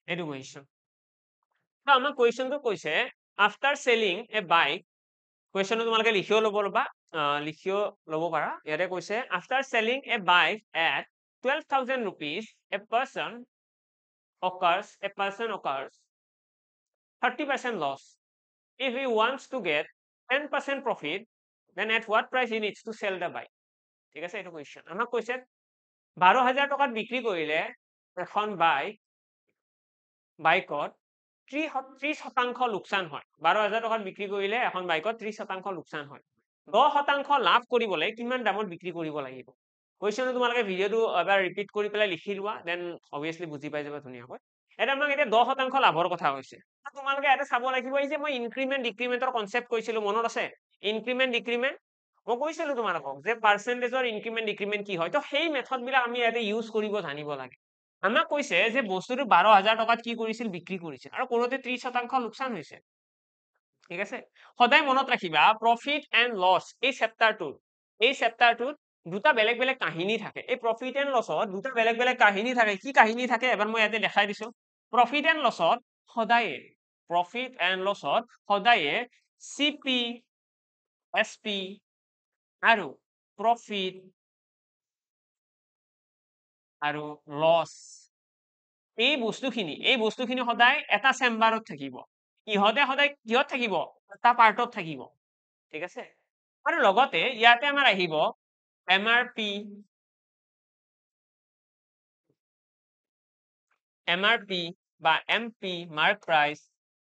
এইটো কোৱেশ্চন তো আমাক কোৱেশ্চনটো কৈছে আফটাৰ সেলিং এ বাইক কোৱেশ্চনটো তোমালোকে লিখিও ল'ব পাৰা ইয়াতে কৈছে after selling A bike at 12000 rupees a person occurs 30% loss if he wants to get 10% profit then at what price he needs to sell the bike ঠিক আছে এইটো কোৱেশ্চন আমাক কৈছে 12000 টকাত বিক্ৰী কৰিলে এখন বাইকত 30% লোকসান হয় 12000 টকাত বিক্ৰী কৰিলে এখন বাইকত 30% লোকসান হয় 10% লাভ কৰিবলৈ কিমান দামত বিক্ৰী কৰিব লাগিব কোৱেশ্চনটো তোমালোকে ভিডিওটো এবাৰ ৰিপিট কৰি পেলাই লিখি লোৱা দেন অবভিয়াসলি বুজি পাই যাবা ধুনীয়াকৈ এটা আমাক এতিয়া 10% লাভৰ কথা কৈছে তোমালোকে এটা চাব লাগিব এই যে মই ইনক্ৰিমেন্ট ডিক্ৰিমেন্টৰ কনসেপ্ট কৈছিলো মনত আছে ইনক্ৰিমেন্ট ডিক্ৰিমেন্ট মই কৈছিলো তোমালোকক যে পাৰ্চেন্টেজৰ ইনক্ৰিমেন্ট ডিক্ৰিমেন্ট কি হয় তো সেই মেথড বিলাক আমি ইয়াতে ইউজ কৰিব জানিব লাগে আমাক কৈছে যে বস্তুটো 12000 টকাত কি কৰিছিল বিক্ৰী কৰিছিল আৰু কোনোতে 30% লোকসান হৈছে ঠিক আছে সদায় মনত ৰাখিবা প্ৰফিট এণ্ড লছ এই চেপ্টাৰটোত দুটা বেলেগ বেলেগ কাহিনী থাকে এই প্ৰফিট এণ্ড লছত দুটা বেলেগ বেলেগ কাহিনী থাকে কি কাহিনী থাকে এবাৰ মই ইয়াতে দেখাই দিছো প্ৰফিট এণ্ড লছত সদায় প্ৰফিট এণ্ড লছত সদায়ে CP SP আৰু প্ৰফিট আৰু লছ এই বস্তুখিনি সদায় এটা চেম্বাৰত থাকিব ইহঁতে সদায় কিহত থাকিব এটা পাৰ্টত থাকিব ঠিক আছে আৰু লগতে ইয়াতে আমাৰ আহিব MRP বা MP মাৰ্ক প্ৰাইচ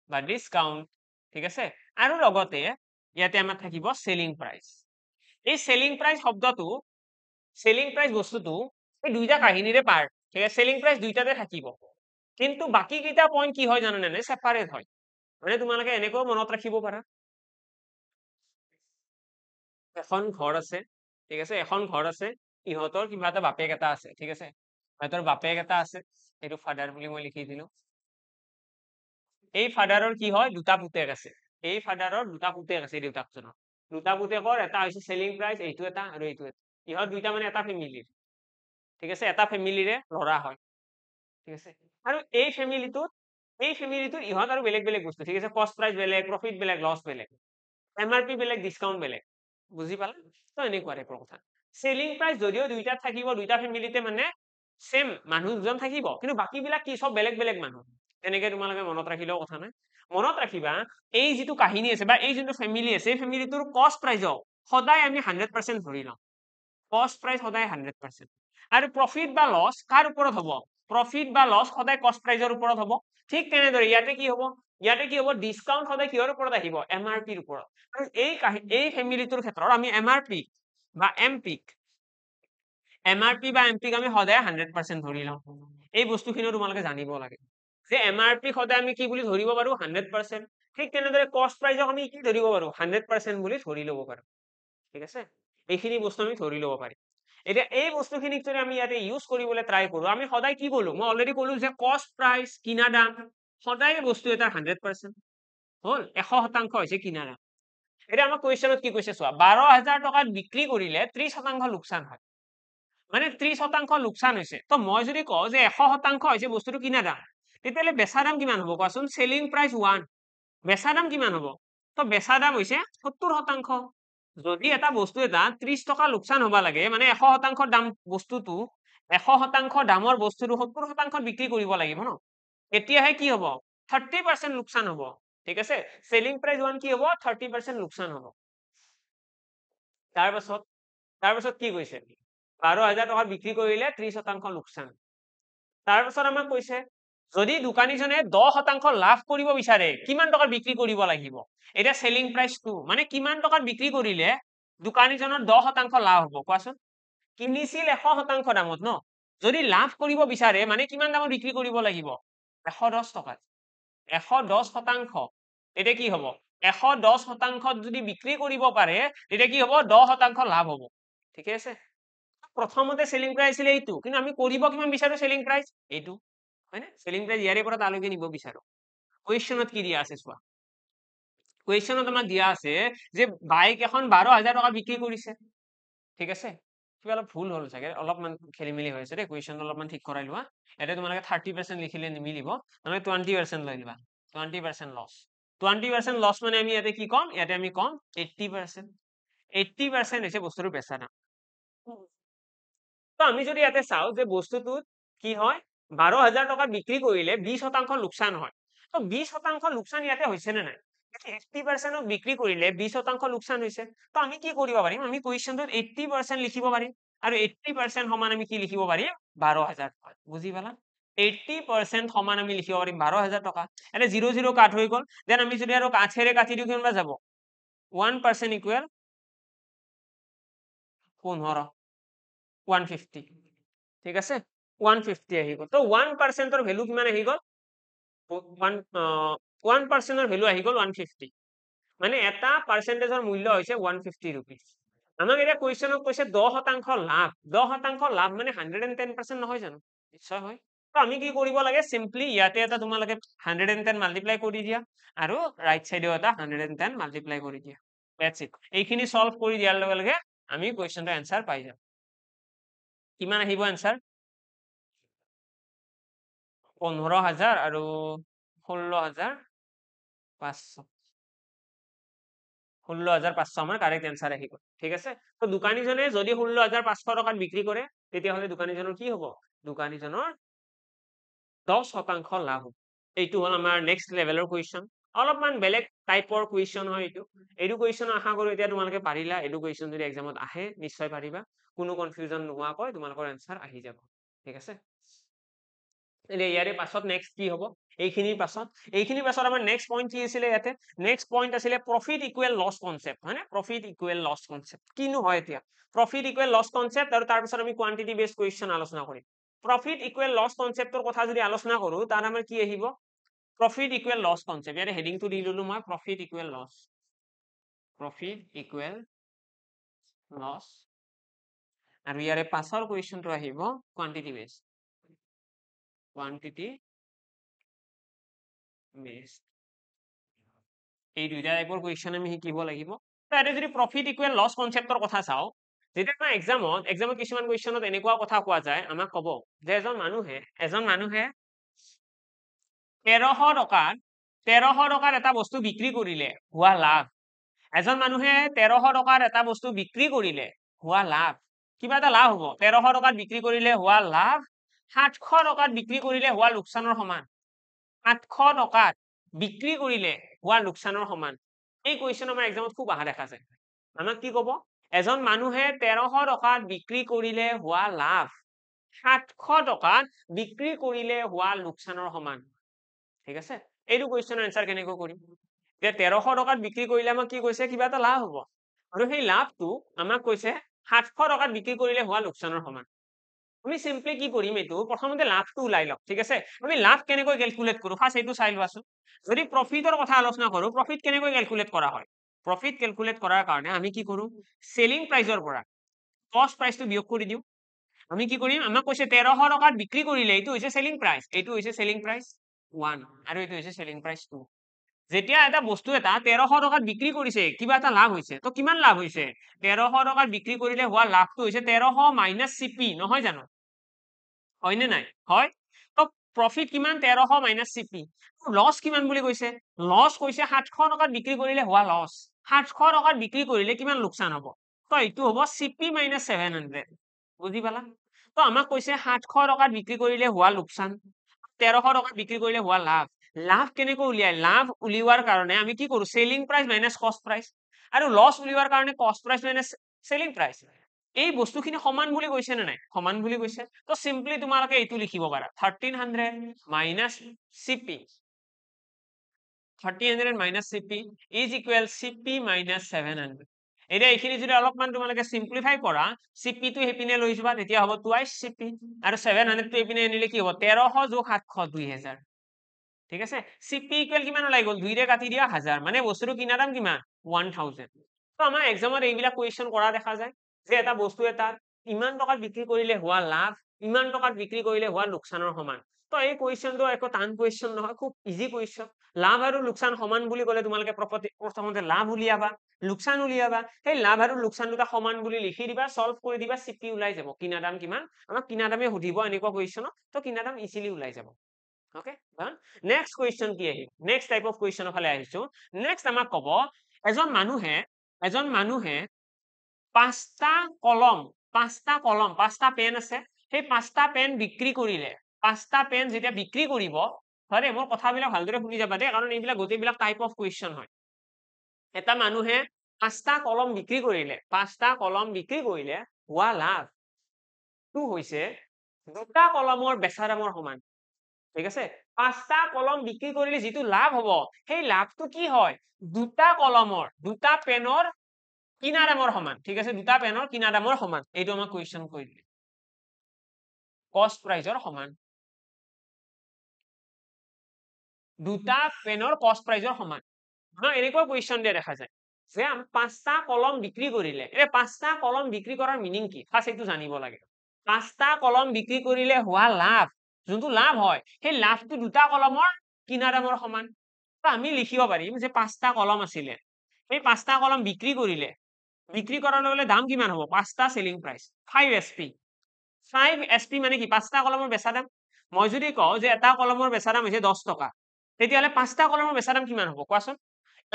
বা ডিসকাউন্ট ঠিক আছে আৰু লগতে ইয়াতে আমাৰ থাকিব সেলিং প্ৰাইচ এই সেলিং প্ৰাইচ শব্দটো সেলিং প্ৰাইচ বস্তুটো এই দুইটা কাহিনীৰে পাৰ্ট ঠিক আছে সেলিং প্ৰাইচ দুইটাতে থাকিব কিন্তু বাকি কেইটা পইণ্ট কি হয় জানানে নাই সেপাৰেট হয় মানে তোমালোকে এনেকৈ মনত ৰাখিব পাৰা এখন ঘৰ আছে ঠিক আছে এখন ঘৰ আছে ইহঁতৰ কিবা এটা বাপেক এটা আছে ঠিক আছে ইহঁতৰ বাপেক এটা আছে এইটো ফাদাৰ বুলি মই লিখি দিলো এই ফাদাৰৰ কি হয় দুটা পুতেক আছে এই ফাদাৰৰ দুটা পুতেক আছে দেউতাকজনৰ দুটা পুতেকৰ এটা হৈছে সেলিং প্ৰাইচ এইটো এটা আৰু এইটো এটা ইহঁত দুইটা মানে এটা ফেমিলিৰ ঠিক আছে এটা ফেমিলিৰে ল'ৰা হয় ঠিক আছে আৰু এই ফেমিলিটোত ইহঁত আৰু বেলেগ বেলেগ বস্তু ঠিক আছে কষ্ট প্ৰাইচ বেলেগ প্ৰফিট বেলেগ লছ বেলেগ MRP বেলেগ ডিসকাউন্ট বেলেগ বুজি পালা তো এনেকুৱা টাইপৰ কথা সেলিং প্ৰাইচ যদিও দুইটাত থাকিব দুইটা ফেমিলিতে মানে সেম মানুহ দুজন থাকিব কিন্তু বাকি বিলাক কি সব বেলেগ বেলেগ মানুহ এনেকে তোমালোকে মনত ৰাখিলেও কথা নাই মনত ৰাখিবা এই যিটো কাহিনী আছে বা এই যোনটো ফেমিলি আছে এই ফেমিলিটোৰ কষ্ট প্ৰাইজক সদায় আমি 100% ধৰি লওঁ কষ্ট প্ৰাইচ সদায় 100% আৰু প্ৰফিট বা লছ কাৰ ওপৰত হ'ব প্ৰফিট বা লছ সদায় কষ্ট প্ৰাইজৰ ওপৰত হ'ব ঠিক তেনেদৰে ইয়াতে কি হ'ব ডিসকাউন্ট সদায় কিহৰ ওপৰত আহিব MRP ৰ ওপৰত আৰু এই ফেমিলিটোৰ ক্ষেত্ৰত আমি MRP বা MPক আমি সদায় 100% ধৰি লওঁ এই বস্তুখিনিও তোমালোকে জানিব লাগে যে MRP সদায় আমি কি বুলি ধৰিব পাৰো 100% ঠিক তেনেদৰে কষ্ট প্ৰাইজক আমি কি ধৰিব পাৰো 100% বুলি ধৰি ল'ব পাৰো ঠিক আছে এইখিনি বস্তু আমি ধৰি ল'ব পাৰিম এতিয়া এই বস্তুখিনিক যদি আমি ইয়াতে ইউজ কৰিবলৈ ট্ৰাই কৰো আমি সদায় কি কলো মই অলৰেডি কলো যে কষ্ট প্ৰাইচ কিনা দাম সদায় বস্তু এটা 100% হল 100% হৈছে কিনা দাম এতিয়া আমাৰ কুৱেশ্যনত কি কৈছে চোৱা 12,000 টকাত বিক্ৰী কৰিলে 30% লোকচান হয় মানে 30% লোকচান হৈছে তো মই যদি কওঁ যে 100% হৈছে বস্তুটো কিনা দাম তেতিয়াহ'লে বেচা দাম কিমান হ'ব কোৱাচোন সেলিং প্ৰাইচ 1 বেচা দাম কিমান হ'ব তো বেচা দাম হৈছে 70% যদি এটা বস্তু এটা 30 টকা লোকচান হবা লাগে মানে 100% দাম বস্তুটো 100% দামৰ বস্তুটো 70% বিক্ৰী কৰিব লাগিব ন এতিয়াহে কি হ'ব 30% লোকচান হ'ব ঠিক আছে সেলিং প্ৰাইচ 1 কি হ'ব 30% লোকচান হ'ব তাৰপাছত কি কৈছে 12,000 টকা বিক্ৰী কৰিলে 30% লোকচান তাৰপাছত আমাক কৈছে যদি দোকানীজনে 10% লাভ কৰিব বিচাৰে কিমান টকা বিক্ৰী কৰিব লাগিব এটা সেলিং প্ৰাইচ 2 মানে কিমান টকাত বিক্ৰী কৰিলে দোকানীজনৰ 10% লাভ হ'ব কোৱাচোন কিনিছিল 100% দামত ন যদি লাভ কৰিব বিচাৰে মানে কিমান দামত বিক্ৰী কৰিব লাগিব 110 টকাত 110% তেতিয়া কি হ'ব 110% যদি বিক্ৰী কৰিব পাৰে তেতিয়া কি হ'ব 10% লাভ হ'ব ঠিক আছে প্ৰথমতে সেলিং প্ৰাইচ আছিল এইটো কিন্তু আমি কৰিব কিমান বিচাৰো সেলিং প্ৰাইচ এইটো হয় না সেলিং প্ৰাইচ ইয়াৰে পৰা তালৈকে নিব বিচাৰো কুৱেশ্যনত কি দিয়া আছে চোৱা কুৱেশ্যনত আমাক দিয়া আছে যে বাইক এখন 12,000 টকা বিক্ৰী কৰিছে ঠিক আছে কিবা অলপ ভুল হ'ল চাগে অলপমান খেলিমেলি হৈ আছে দেই কুৱেশ্যন অলপমান ঠিক কৰাই লোৱা ইয়াতে তোমালোকে 30% লিখিলে নিমিলিব মানে 20% লৈ লোৱা 20% লছ 20% লছ মানে আমি ইয়াতে কি কম ইয়াতে আমি কম 80% হৈছে বস্তুটো বেচা দাম তো আমি যদি ইয়াতে চাও যে বস্তুটোত কি হয় 12,000 টকা বিক্ৰী কৰিলে 20% লোকচান হয় তো 20% লোকচান ইয়াতে হৈছে নে নাই 80% বিক্ৰী কৰিলে 20% লোকচান হৈছে তো আমি কি কৰিব পাৰিম আমি কুৱেশ্যনটোত 80% লিখিব পাৰিম আৰু 80% সমান আমি কি লিখিব পাৰিম 12,000 টকা বুজি পালা 80% সমান আমি লিখিব পাৰিম 12,000 টকা এটা 0 0 কাট হৈ গ'ল দেন আমি যদি আৰু কাঠেৰে কাটি দিও কিমান যাব 1% ইকুৱেল 15 150 ঠিক আছে 150 আহি গ'ল তো 1%ৰ ভ্যালু কিমান আহি গ'ল 1%ৰ ভ্যালু আহি গ'ল 150 মানে এটা পাৰ্সেন্টেজৰ মূল্য হৈছে 150 rupees আমাক এটা কুৱেশ্যনত কৈছে 10% লাভ 10% লাভ মানে 110% নহয় জানো নিশ্চয় হয় তো আমি কি কৰিব লাগে সিম্পলি ইয়াতে এটা তোমালোকে 110 মাল্টিপ্লাই কৰি দিয়া আৰু ৰাইট সাইডেও এটা 110 মাল্টিপ্লাই কৰি দিয়া দ্যাটস ইট এইখিনি সলভ কৰি দিয়াৰ লগে লগে আমি কুৱেশ্যনটোৰ এনসাৰ পাই যাম কিমান আহিব এনসাৰ 15,000 আৰু 16,000 500 16,500 আমার কারেক্ট অ্যান্সার আহি গ'ল ঠিক আছে তো দোকানীজনে যদি 16,500 টকাত বিক্ৰী কৰে তেতিয়াহ'লে দোকানীজনৰ কি হ'ব দোকানীজনৰ 10% লাভ হ'ব এইটো হ'ল আমাৰ নেক্সট লেভেলৰ কুৱেশ্যন অলপমান বেলেগ টাইপৰ কুৱেশ্যন হয় এইটো কুৱেশ্যন আশা কৰো এতিয়া তোমালোকে পাৰিলা এইটো কুৱেশ্যন যদি এক্সামত আহে নিশ্চয় পাৰিবা কোনো কনফিউজন নোহোৱাকৈ তোমালোকৰ এনসাৰ আহি যাব ঠিক আছে ইয়াৰে পাছত নেক্সট কি হ'ব এইখিনিৰ পাছত আমাৰ নেক্সট পইণ্ট কি আছিল ইয়াতে নেক্সট পইণ্ট আছিল প্ৰফিট ইকুৱেল লছ কনসেপ্ট হয়নে প্ৰফিট ইকুৱেল লছ কনসেপ্ট কিনো হয় এতিয়া প্ৰফিট ইকুৱেল লছ কনসেপ্ট আৰু তাৰ পিছত আমি কোৱান্টিটি বেসড কুৱেশ্যন আলোচনা কৰিম প্ৰফিট ইকুৱেল লছ কনসেপ্টৰ কথা যদি আলোচনা কৰো তাৰ আমাৰ কি আহিব প্ৰফিট ইকুৱেল লছ কনসেপ্ট ইয়াৰে হেডিংটো দি ললো মই প্ৰফিট ইকুৱেল লছ আৰু ইয়াৰে পাছৰ কুৱেশ্যনটো আহিব কোৱান্টিটি বেসড এই দুইটা টাইপৰ কুৱেশ্যন আমি শিকিব লাগিব তাতে যদি প্ৰফিট ইকুৱেল লছ কনসেপ্টৰ কথা চাও যেতিয়া আমাৰ এক্সামত কিছুমান কুৱেশ্যনত এনেকুৱা কথা কোৱা যায় আমাক ক'ব যে এজন মানুহে 1300 টকাৰ এটা বস্তু বিক্ৰী কৰিলে হোৱা লাভ এজন মানুহে 1300 টকাৰ এটা বস্তু বিক্ৰী কৰিলে হোৱা লাভ কিবা এটা লাভ হ'ব 1300 টকাত বিক্ৰী কৰিলে হোৱা লাভ 700 টকাত বিক্ৰী কৰিলে হোৱা লোকচানৰ সমান 700 টকাত বিক্ৰী কৰিলে হোৱা লোকচানৰ সমান এই কুৱেশ্যন আমাৰ এক্সামত খুব আহা দেখা যায় আমাক কি ক'ব এজন মানুহে 1300 টকাত বিক্ৰী কৰিলে হোৱা লাভ 700 টকাত বিক্ৰী কৰিলে হোৱা লোকচানৰ সমান ঠিক আছে এইটো কুৱেশ্যনৰ এনসাৰ কেনেকৈ কৰিম যে 1300 টকাত বিক্ৰী কৰিলে আমাক কি কৈছে কিবা এটা লাভ হ'ব আৰু সেই লাভটো আমাক কৈছে 700 টকাত বিক্ৰী কৰিলে হোৱা লোকচানৰ সমান আমি সিম্পলি কি কৰিম এইটো প্ৰথমতে লাভটো ওলাই লওক ঠিক আছে আমি লাভ কেনেকৈ ক্যালকুলেট কৰো ফাৰ্স্ট এইটো চাই লোৱাছো যদি প্ৰফিটৰ কথা আলোচনা কৰো প্ৰফিট কেনেকৈ ক্যালকুলেট কৰা হয় প্ৰফিট ক্যালকুলেট কৰাৰ কাৰণে আমি কি কৰো সেলিং প্ৰাইসৰ পৰা কস্ট প্ৰাইসটো বিয়োগ কৰি দিও আমি কি কৰিম আমাক কৈছে 1300 টকাত বিক্ৰী কৰিলে এইটো হৈছে সেলিং প্ৰাইস এইটো হৈছে সেলিং প্ৰাইস 1 আৰু এইটো হৈছে সেলিং প্ৰাইস 2 যেতিয়া এটা বস্তু এটা 1300 টকাত বিক্ৰী কৰিছে কিবা এটা লাভ হৈছে তো কিমান লাভ হৈছে 1300 টকাত বিক্ৰী কৰিলে হোৱা লাভটো হৈছে 1300 মাইনাস সিপি নহয় জানো হয়নে নাই হয় তো প্ৰফিট কিমান 1300 মাইনাস সিপি লস কিমান বুলি কৈছে লস কৈছে 700 টকাত বিক্ৰী কৰিলে হোৱা লস 700 টকাত বিক্ৰী কৰিলে কিমান লোকচান হ'ব তো এইটো হ'ব সিপি মাইনাস 700 বুজি পালা তো আমাক কৈছে 700 টকাত বিক্ৰী কৰিলে হোৱা লোকচান 1300 টকাত বিক্ৰী কৰিলে হোৱা লাভ কেনেকৈ উলিয়াই লাভ উলিওৱাৰ কাৰণে আমি কি কৰো সেলিং প্ৰাইস মাইনাস কস্ট প্ৰাইস আৰু লস উলিওৱাৰ কাৰণে কস্ট প্ৰাইস মাইনাস সেলিং প্ৰাইস এই বস্তুখিনি সমান বুলি কৈছে নে নাই সমান বুলি কৈছে তো সিম্পলি তোমালোকে এইটো লিখিব পাৰা 1300 মাইনাস সিপি 1300 মাইনাস সিপি ইজ ইকুৱেল সিপি মাইনাস 700 এতিয়া এইখিনি যদি অলপমান তোমালোকে সিম্পলিফাই কৰা সিপি টো হেপিনে লৈ যোৱা তেতিয়া হ'ব টুৱাইস সিপি আৰু 700 টো হেপিনে আনিলে কি হ'ব 1300 যোগ 700 2000 ঠিক আছে সিপি ইকুৱেল কিমান ওলাই গ'ল 2 ৰে কাটি দিয়া 1000 মানে বস্তুটো কিনা দাম কিমান 1000 তো আমাৰ এক্সামত এইবিলাক কুৱেশ্যন কৰা দেখা যায় যে এটা বস্তু এটা ইমান টকাত বিক্ৰী কৰিলে হোৱা লাভ ইমান টকাত বিক্ৰী কৰিলে হোৱা লোকচানৰ সমান তো এই কুৱেশ্যনটো একো টান কুৱেশ্যন নহয় খুব ইজি কুৱেশ্যন লাভ আৰু লোকচান সমান বুলি ক'লে তোমালোকে প্ৰথমতে লাভ উলিয়াবা লোকচান উলিয়াবা সেই লাভ আৰু লোকচান দুটা সমান বুলি লিখি দিবা সলভ কৰি দিবা সিপি ওলাই যাব কিনা দাম কিমান আমাক কিনা দামে সুধিব এনেকুৱা কুৱেশ্যনত তো কিনা দাম ইজিলি ওলাই যাব ওকে নেক্সট কুৱেশ্যন কি আহিল নেক্সট টাইপ অফ কুৱেশ্যনৰ ফালে আহিছো নেক্সট আমাক ক'ব এজন মানুহে পাঁচটা পেন আছে সেই পাঁচটা পেন বিক্ৰী কৰিলে পাঁচটা পেন যেতিয়া বিক্ৰী কৰিব হয় মোৰ কথাবিলাক ভালদৰে শুনি যাবা দেই কাৰণ এইবিলাক গোটেইবিলাক টাইপ অফ কুৱেশ্যন হয় এটা মানুহে পাঁচটা কলম বিক্ৰী কৰিলে হোৱা লাভটো হৈছে দুটা কলমৰ বেচা দামৰ সমান ঠিক আছে পাঁচটা কলম বিক্ৰী কৰিলে যিটো লাভ হ'ব সেই লাভটো কি হয় দুটা পেনৰ কিনা দামৰ সমান ঠিক আছে দুটা পেনৰ কিনা দামৰ সমান এইটো আমাক কুৱেশ্যন কৈ দিলে কস্ট প্ৰাইসৰ সমান দুটা পেনৰ কস্ট প্ৰাইসৰ সমান এনেকুৱা কুৱেশ্যন দিয়া দেখা যায় যে পাঁচটা কলম বিক্ৰী কৰিলে পাঁচটা কলম বিক্ৰী কৰাৰ মিনিং কি ফাৰ্স্ট এইটো জানিব লাগে পাঁচটা কলম বিক্ৰী কৰিলে হোৱা লাভ যোনটো লাভ হয় সেই লাভটো দুটা কলমৰ কিনা দামৰ সমান তো আমি লিখিব পাৰিম যে পাঁচটা কলম আছিলে সেই পাঁচটা কলম বিক্ৰী কৰিলে বিক্ৰী কৰাৰ লগে দাম কিমান হ'ব পাঁচটা সেলিং প্ৰাইস 5 SP মানে কি পাঁচটা কলমৰ বেচা দাম মই যদি কওঁ যে এটা কলমৰ বেচা দাম হৈছে 10 টকা তেতিয়াহ'লে 5টা কলমৰ বেচা দাম কিমান হ'ব কোৱাচোন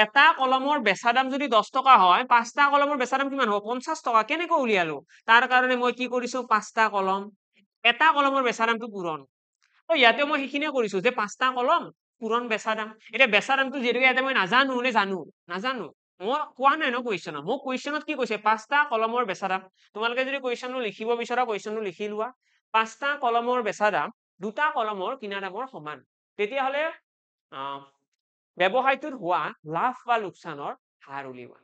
এটা কলমৰ বেচা দাম যদি 10 টকা হয় 5টা কলমৰ বেচা দাম কিমান হ'ব 50 টকা কেনেকৈ উলিয়ালো তাৰ কাৰণে মই কি কৰিছো 5টা কলম এটা কলমৰ বেচা দামটো পূৰণ তো ইয়াতে মই সেইখিনিয়ে কৰিছো যে 5টা কলম পূৰণ বেচা দাম এতিয়া বেচা দামটো যিহেতু ইয়াতে মই নাজানো নে নাজানো মই কোৱা নাই ন কুৱেশ্যনত মোক কুৱেশ্যনত কি কৈছে 5টা কলমৰ বেচা দাম তোমালোকে যদি কুৱেশ্যনটো লিখিব বিচৰা কুৱেশ্যনটো লিখি লোৱা 5টা কলমৰ বেচা দাম 2টা কলমৰ কিনা দামৰ সমান তেতিয়াহ'লে ব্যৱসায়টোত হোৱা লাভ বা লোকচানৰ হাৰ উলিওৱা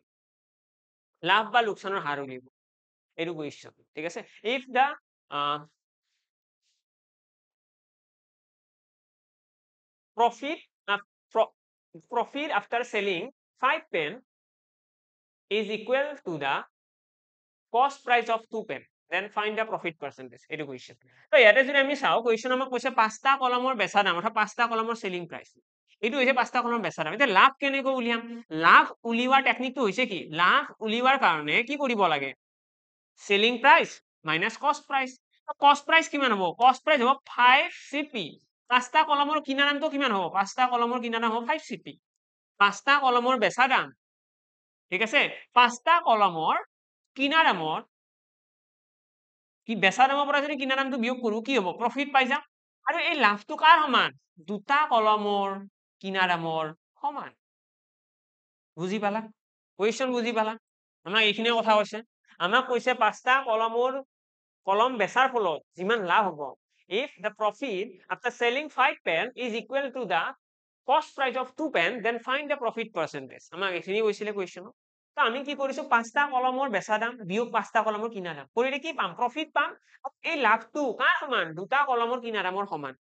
লাভ বা লোকচানৰ হাৰ উলিওৱা এইটো কুৱেশ্যন ঠিক আছে if da profit after selling 5 pen is equal to the cost price of 2 pen then find the profit percentage এইটো কুৱেশ্যন তো ইয়াতে যদি আমি চাও কুৱেশ্যন আমাক কৈছে 5টা কলমৰ বেচা দাম অৰ্থাৎ 5টা কলমৰ সেলিং প্ৰাইস এইটো হৈছে 5টা কলমৰ বেচা দাম এতিয়া লাভ কেনেকৈ উলিয়াম লাভ উলিওৱাৰ টেকনিকটো হৈছে কি লাভ উলিওৱাৰ কাৰণে কি কৰিব লাগে সেলিং প্ৰাইস মাইনাস কষ্ট প্ৰাইস কষ্ট প্ৰাইস কিমান হ'ব কষ্ট প্ৰাইস হ'ব 5 CP 5টা কলমৰ কিনা দামটো কিমান হ'ব 5টা কলমৰ কিনা দাম হ'ব 5 CP 5টা কলমৰ বেচা দাম ঠিক আছে 5টা কলমৰ কিনা দামৰ কি বেচা দামৰ পৰা যদি কিনা দামটো বিয়োগ কৰো কি হ'ব প্ৰফিট পাই যাম আৰু এই লাভটো কাৰ সমান দুটা কলমৰ কিনা দামৰ সমান বুজি পালা কুৱেশ্যন বুজি পালা আমাক এইখিনিয়ে কথা কৈছে আমাক কৈছে 5টা কলমৰ কলম বেচাৰ ফলত যিমান লাভ হ'ব if the profit after selling 5 pen is equal to the cost price of 2 pen then find the profit percentage আমাক এইখিনি কৈছিলে কুৱেশ্যনত তো আমি কি কৰিছো 5টা কলমৰ বেচা দাম বিয়োগ 5টা কলমৰ কিনা দাম কৰিলে কি পাম প্ৰফিট পাম এই লাভটো কাৰ সমান দুটা কলমৰ কিনা দামৰ সমান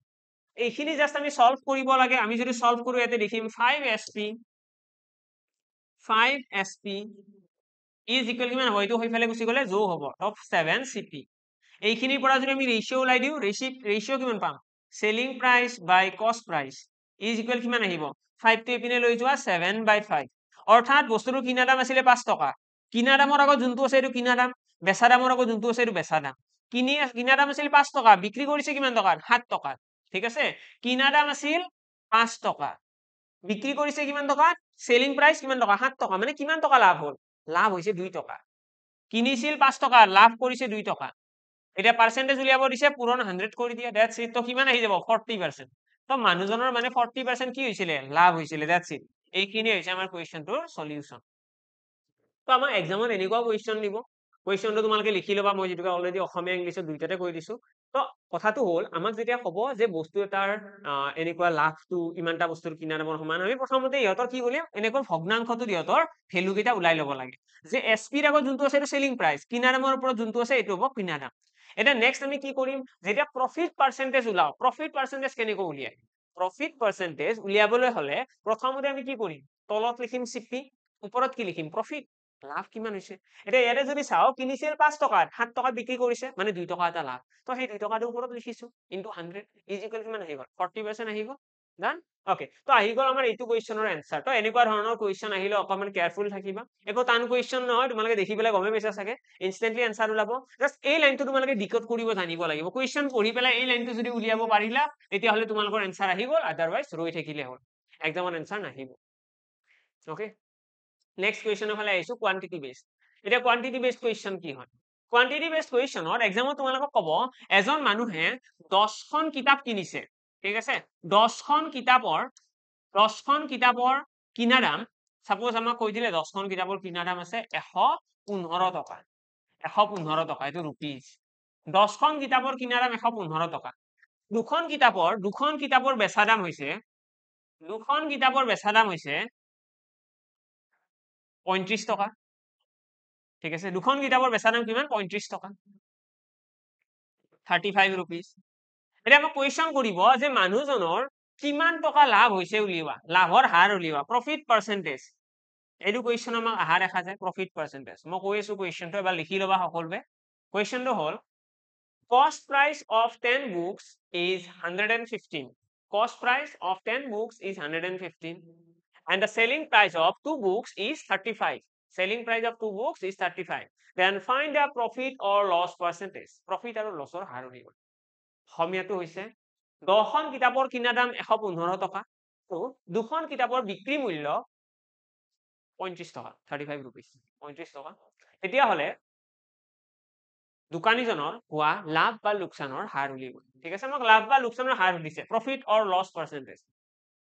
এইখিনি জাস্ট আমি সলভ কৰিব লাগে আমি যদি সলভ কৰো ইয়াতে দেখিম 5SP is equal কিমান হ'ব এইটো হৈফালে গুচি গ'লে যোগ হ'ব of 7 CP এইখিনিৰ পৰা যদি আমি ৰেশিও ওলাই দিও ৰেশিও কিমান পাম সেলিং প্ৰাইস বাই কষ্ট প্ৰাইস is equal কিমান আহিব 5 টো এপিনে লৈ যোৱা 7/5 অৰ্থাৎ বস্তুৰ কিনা দাম আছিল 5 টকা কিনা দামৰ আগত যোনটো আছে এইটো কিনা দাম বেচা দামৰ আগত যোনটো আছে এইটো বেচা দাম কিনা দাম আছিল 5 টকা বিক্ৰী কৰিছে কিমান টকা 7 টকা ঠিক আছে কিনা দাম আছিল 5 টকা বিক্ৰী কৰিছে কিমান টকা সেলিং প্ৰাইস কিমান টকা 7 টকা মানে কিমান টকা লাভ হ'ল লাভ হৈছে 2 টকা কিনিছিল 5 টকা লাভ কৰিছে 2 টকা এটা পাৰ্সেন্টেজ উলিয়াব দিছে পূৰণ 100 কৰি দিয়া দ্যাটস ইট তো কিমান আহি যাব 40% তো মানুহজনৰ মানে 40% কি হৈছিলে লাভ হৈছিলে দ্যাটস ইট এইখিনি হৈছে আমাৰ কুৱেশ্যনটোৰ সলিউশন তো আমাৰ এক্সামত এনেকুৱা কুৱেশ্যন দিব কুৱেশ্যনটো তোমালোকে লিখি লবা মই যেটো অলৰেডি অসমীয়া ইংলিছত দুইটাতে কৈ দিছো তো কথাটো হ'ল আমাক যেতিয়া ক'ব যে বস্তু এটাৰ এনেকুৱা লাভটো ইমানটা বস্তুৰ কিনা দামৰ সমান আমি প্ৰথমতে ইহঁতৰ কি কৰিম এনেকৈ ভগ্নাংশটো ইহঁতৰ ভ্যালু কেইটা ওলাই ল'ব লাগে যে এসপিৰ আগত যোনটো আছে সেইটো সেলিং প্ৰাইস কিনা দামৰ ওপৰত যোনটো আছে এইটো হ'ব কিনা দাম এটা নেক্সট আমি কি কৰিম যেতিয়া প্ৰফিট পাৰ্সেন্টেজ উলাও প্ৰফিট পাৰ্সেন্টেজ কেনেকৈ উলিয়াই প্ৰফিট পাৰ্সেন্টেজ উলিয়াবলৈ হলে প্ৰথমতে আমি কি কৰিম তলত লিখিম সিপি ওপৰত কি লিখিম প্ৰফিট লাভ কিমান হৈছে এটা ইয়াতে যদি চাও কিনিছিল 5 টকা 7 টকা বিক্ৰী কৰিছে মানে 2 টকা এটা লাভ তো সেই 2 টকাটো ওপৰত লিখিছো ইনটু 100 ইজ ইকুৱেল কিমান আহি গ'ল 40% আহি গ'ল ডান ওকে তো আহি গ'ল আমাৰ এইটো কুৱেশ্যনৰ এনসাৰ তো এনেকুৱা ধৰণৰ কুৱেশ্যন আহিলে অকমান কেয়াৰফুল থাকিবা একো টান কুৱেশ্যন নহয় তোমালোকে দেখি পেলাই গমে পাইছা চাগে ইনস্ট্যান্টলি এনসাৰ ওলাব জাস্ট এই লাইনটো তোমালোকে ডিকোড কৰিব জানিব লাগিব কুৱেশ্যন পঢ়ি পেলাই এই লাইনটো যদি উলিয়াব পাৰিলা তেতিয়াহ'লে তোমালোকৰ এনসাৰ আহি গ'ল আদাৰৱাইজ ৰৈ থাকিলে হ'ল এক্সামৰ এনসাৰ নাহিব ওকে নেক্সট কুৱেশ্যনৰ ফালে আহিছো কোৱান্টিটি বেসড এটা কোৱান্টিটি বেসড কুৱেশ্যন কি হয় কোৱান্টিটি বেসড কুৱেশ্যনৰ এক্সামত তোমালোকক ক'ব এজন মানুহে 10খন কিতাপ কিনিছে ঠিক আছে 10খন কিতাপৰ কিনা দাম সাপোজ আমাক কৈ দিলে 10খন কিতাপৰ কিনা দাম আছে 115 টকা 115 টকা এটো रुपीस 10খন কিতাপৰ কিনা দাম 115 টকা দুখন কিতাপৰ বেচা দাম হৈছে 35 টকা ঠিক আছে দুখন কিতাপৰ বেচা দাম কিমান 35 টকা 35 rupees এটা আমাক কোৱেশ্যন কৰিব যে মানুহজনৰ কিমান টকা লাভ হৈছে উলিওৱা লাভৰ হাৰ উলিওৱা প্ৰফিট পাৰ্সেন্টেজ এইটো কুৱেশ্যন আমাক আহা দেখা যায় প্ৰফিট পাৰ্সেন্টেজ মই কৈ আছো কুৱেশ্যনটো এবাৰ লিখি লবা সকলোৱে কুৱেশ্যনটো হ'ল cost price of 10 books is 115 cost price of 10 books is 115 and the selling price of 2 books is 35 selling price of 2 books is 35 then find the profit or loss percentage profit আৰু লছৰ হাৰ উলিওৱা সমীয়াটো হৈছে 10খন কিতাপৰ কিনা দাম 115 টকা দুখন কিতাপৰ বিক্ৰী মূল্য 35 টকা 35 rupees 35 টকা তেতিয়াহ'লে দোকানীজনৰ হোৱা লাভ বা লোকচানৰ হাৰ উলিয়াব ঠিক আছে আমাক লাভ বা লোকচানৰ হাৰ সুধিছে প্ৰফিট অৰ লছ পাৰ্চেন্টেজ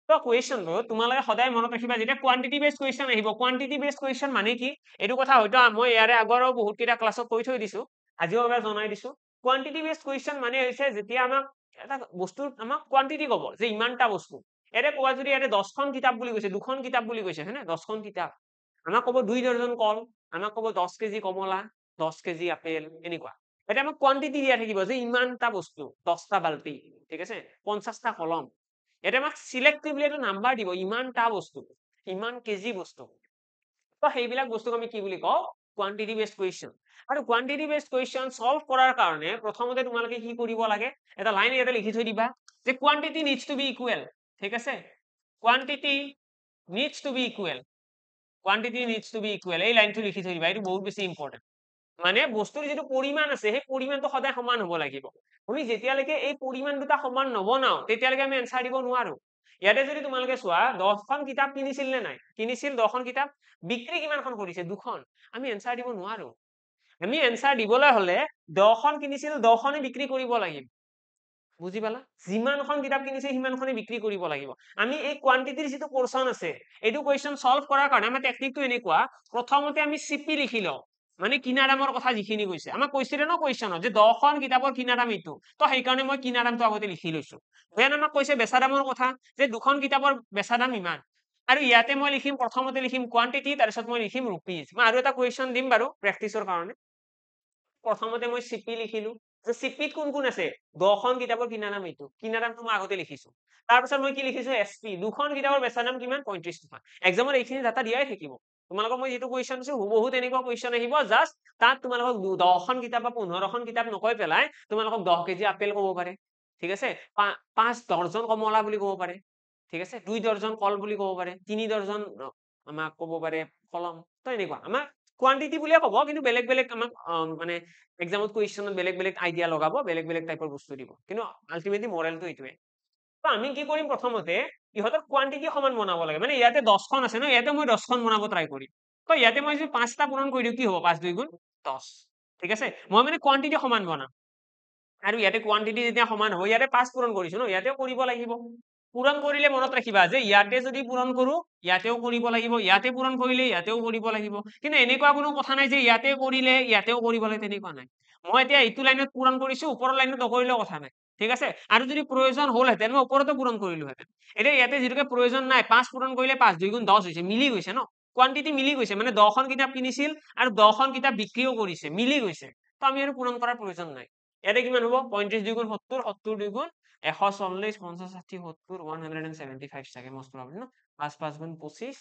তো কুৱেশ্যনটো তোমালোকে সদায় মনত ৰাখিবা যেতিয়া কোৱান্টিটি বেছ কুৱেশ্যন আহিব কোৱান্টিটি বেছ কুৱেশ্যন মানে কি এইটো কথা হয়তো মই ইয়াৰে আগৰো বহুত কেইটা ক্লাছত কৈ থৈ দিছো আজিও এবাৰ জনাই দিছো কোৱান্টিটি বেছ কুৱেশ্যন মানে হৈছে যেতিয়া আমাক এটা বস্তু আমাক কোৱান্টিটি ক'ব যে ইমানটা বস্তু এৰে কোৱা যদি ইয়াৰে 10খন কিতাপ বুলি কৈছে দুখন কিতাপ বুলি কৈছে হয়নে 10খন কিতাপ আমাক ক'ব 2 দৰ্জন কল আমাক ক'ব 10 কেজি কমলা 10 কেজি আপেল এনেকুৱা এটা আমাক কোৱান্টিটি দিয়া থাকিব যে ইমানটা বস্তু 10টা বালতি ঠিক আছে 50টা কলম এটা আমাক সিলেক্টিভলি এটা নাম্বাৰ দিব ইমানটা বস্তু ইমান কেজি বস্তু তো সেইবিলাক বস্তুক আমি কি বুলি কওঁ কোৱান্টিটি বেছড কুৱেশ্যন আৰু কোৱান্টিটি বেছড কুৱেশ্যন সলভ কৰাৰ কাৰণে প্ৰথমতে তোমালোকে কি কৰিব লাগে এটা লাইন ইয়াতে লিখি থৈ দিবা যে quantity needs to be equal ঠিক আছে quantity needs to be equal quantity needs to be equal এই লাইনটো লিখি থৈ দিবা এইটো বহুত বেছি ইম্পৰ্টেন্ট মানে বস্তুৰ যিটো পৰিমাণ আছে সেই পৰিমাণটো সদায় সমান হ'ব লাগিব আমি যেতিয়ালৈকে এই পৰিমাণ দুটা সমান নবনাও তেতিয়ালৈকে আমি এনসাৰ দিব নোৱাৰো ইয়াতে যদি তোমালোকে চোৱা 10খন কিতাপ কিনিছিল নে নাই কিনিছিল 10খন কিতাপ বিক্ৰী কিমানখন কৰিছে দুখন আমি এনসাৰ দিব নোৱাৰো আমি এনসাৰ দিবলৈ হলে 10খন কিনিছিল 10খনে বিক্ৰী কৰিব লাগিব বুজি পালা যিমানখন কিতাপ কিনিছে সিমানখনে বিক্ৰী কৰিব লাগিব আমি এই কোৱান্টিটিৰ যিটো পোৰশন আছে এইটো কুৱেশ্যন সলভ কৰাৰ কাৰণে আমাৰ টেকনিকটো এনেকুৱা প্ৰথমতে আমি সিপি লিখি লওঁ মানে কিনা দামৰ কথা যিখিনি কৈছে আমাক কৈছিলে ন কুৱেশ্যনত যে 10খন কিতাপৰ কিনা দাম এইটো তো সেইকাৰণে মই কিনা দামটো আগতে লিখি লৈছো দেন আমাক কৈছে বেচা দামৰ কথা যে দুখন কিতাপৰ বেচা দাম ইমান আৰু ইয়াতে মই লিখিম প্ৰথমতে লিখিম কোৱান্টিটি তাৰপিছত মই লিখিম ৰুপিজ মই আৰু এটা কুৱেশ্যন দিম বাৰু প্ৰেক্টিছৰ কাৰণে প্ৰথমতে মই সিপি লিখিলো যে সিপিত কোন কোন আছে 10খন কিতাপৰ কিনা দাম এইটো কিনা দামটো মই আগতে লিখিছো তাৰপিছত মই কি লিখিছো এসপি দুখন কিতাপৰ বেচা দাম কিমান 35 টকা এক্সামত এইখিনি ডাটা দিয়াই থাকিব তোমালোকক মই যেটো কুৱেশ্যন আছে হুবহু তেনেকুৱা কুৱেশ্যন আহিব জাস্ট তাত তোমালোকক 10খন কিতাপ বা 15খন কিতাপ নকৈ পেলাই তোমালোকক 10 কেজি আপেল ক'ব পাৰে ঠিক আছে 5 দৰ্জন কমলা বুলি ক'ব পাৰে ঠিক আছে 2 দৰ্জন কল বুলি ক'ব পাৰে 3 দৰ্জন আমাক ক'ব পাৰে কলম তো এনেকুৱা আমাক কোৱান্টিটি বুলিয়ে ক'ব কিন্তু বেলেগ বেলেগ আমাক মানে এক্সামত কুৱেশ্যনত বেলেগ বেলেগ আইডিয়া লগাব বেলেগ বেলেগ টাইপৰ বস্তু দিব কিন্তু আলটিমেটলি মৰেলটো এইটোৱে তো আমি কি কৰিম প্ৰথমতে ইহঁতৰ কোৱান্টিটি সমান বনাব লাগে মানে ইয়াতে 10খন আছে ন ইয়াতে মই 10খন বনাব ট্ৰাই কৰিম তো ইয়াতে মই যদি 5টা পূৰণ কৰি দিওঁ কি হ'ব 5 2 গুণ 10 ঠিক আছে মই মানে কোৱান্টিটি সমান বনাম আৰু ইয়াতে কোৱান্টিটি যেতিয়া সমান হ'ব ইয়াতে 5 পূৰণ কৰিছো ন ইয়াতেও কৰিব লাগিব পূৰণ কৰিলে মনত ৰাখিবা যে ইয়াতে যদি পূৰণ কৰো ইয়াতেও কৰিব লাগিব ইয়াতে পূৰণ কৰিলে ইয়াতেও কৰিব লাগিব কিন্তু এনেকুৱা কোনো কথা নাই যে ইয়াতে কৰিলে ইয়াতেও কৰিব লাগে তেনেকুৱা নাই মই এতিয়া এইটো লাইনত পূৰণ কৰিছো ওপৰৰ লাইনত নকৰিলেও কথা নাই ঠিক আছে আৰু যদি প্ৰয়োজন হ'লহেঁতেন মই ওপৰতো পূৰণ কৰিলোহেঁতেন এতিয়া ইয়াতে যিটোকে প্ৰয়োজন নাই 5 পূৰণ কৰিলে 5 2 গুণ 10 হৈছে মিলি গৈছে ন কোৱান্টিটি মিলি গৈছে মানে 10খন কিতাপ কিনিছিল আৰু 10খন কিতাপ বিক্ৰীও কৰিছে মিলি গৈছে তো আমি আৰু পূৰণ কৰাৰ প্ৰয়োজন নাই ইয়াতে কিমান হ'ব 35 2 গুণ 70 70 2 গুণ 140 50 60 70 175 চাগে most probably ন 5 5 গুণ 25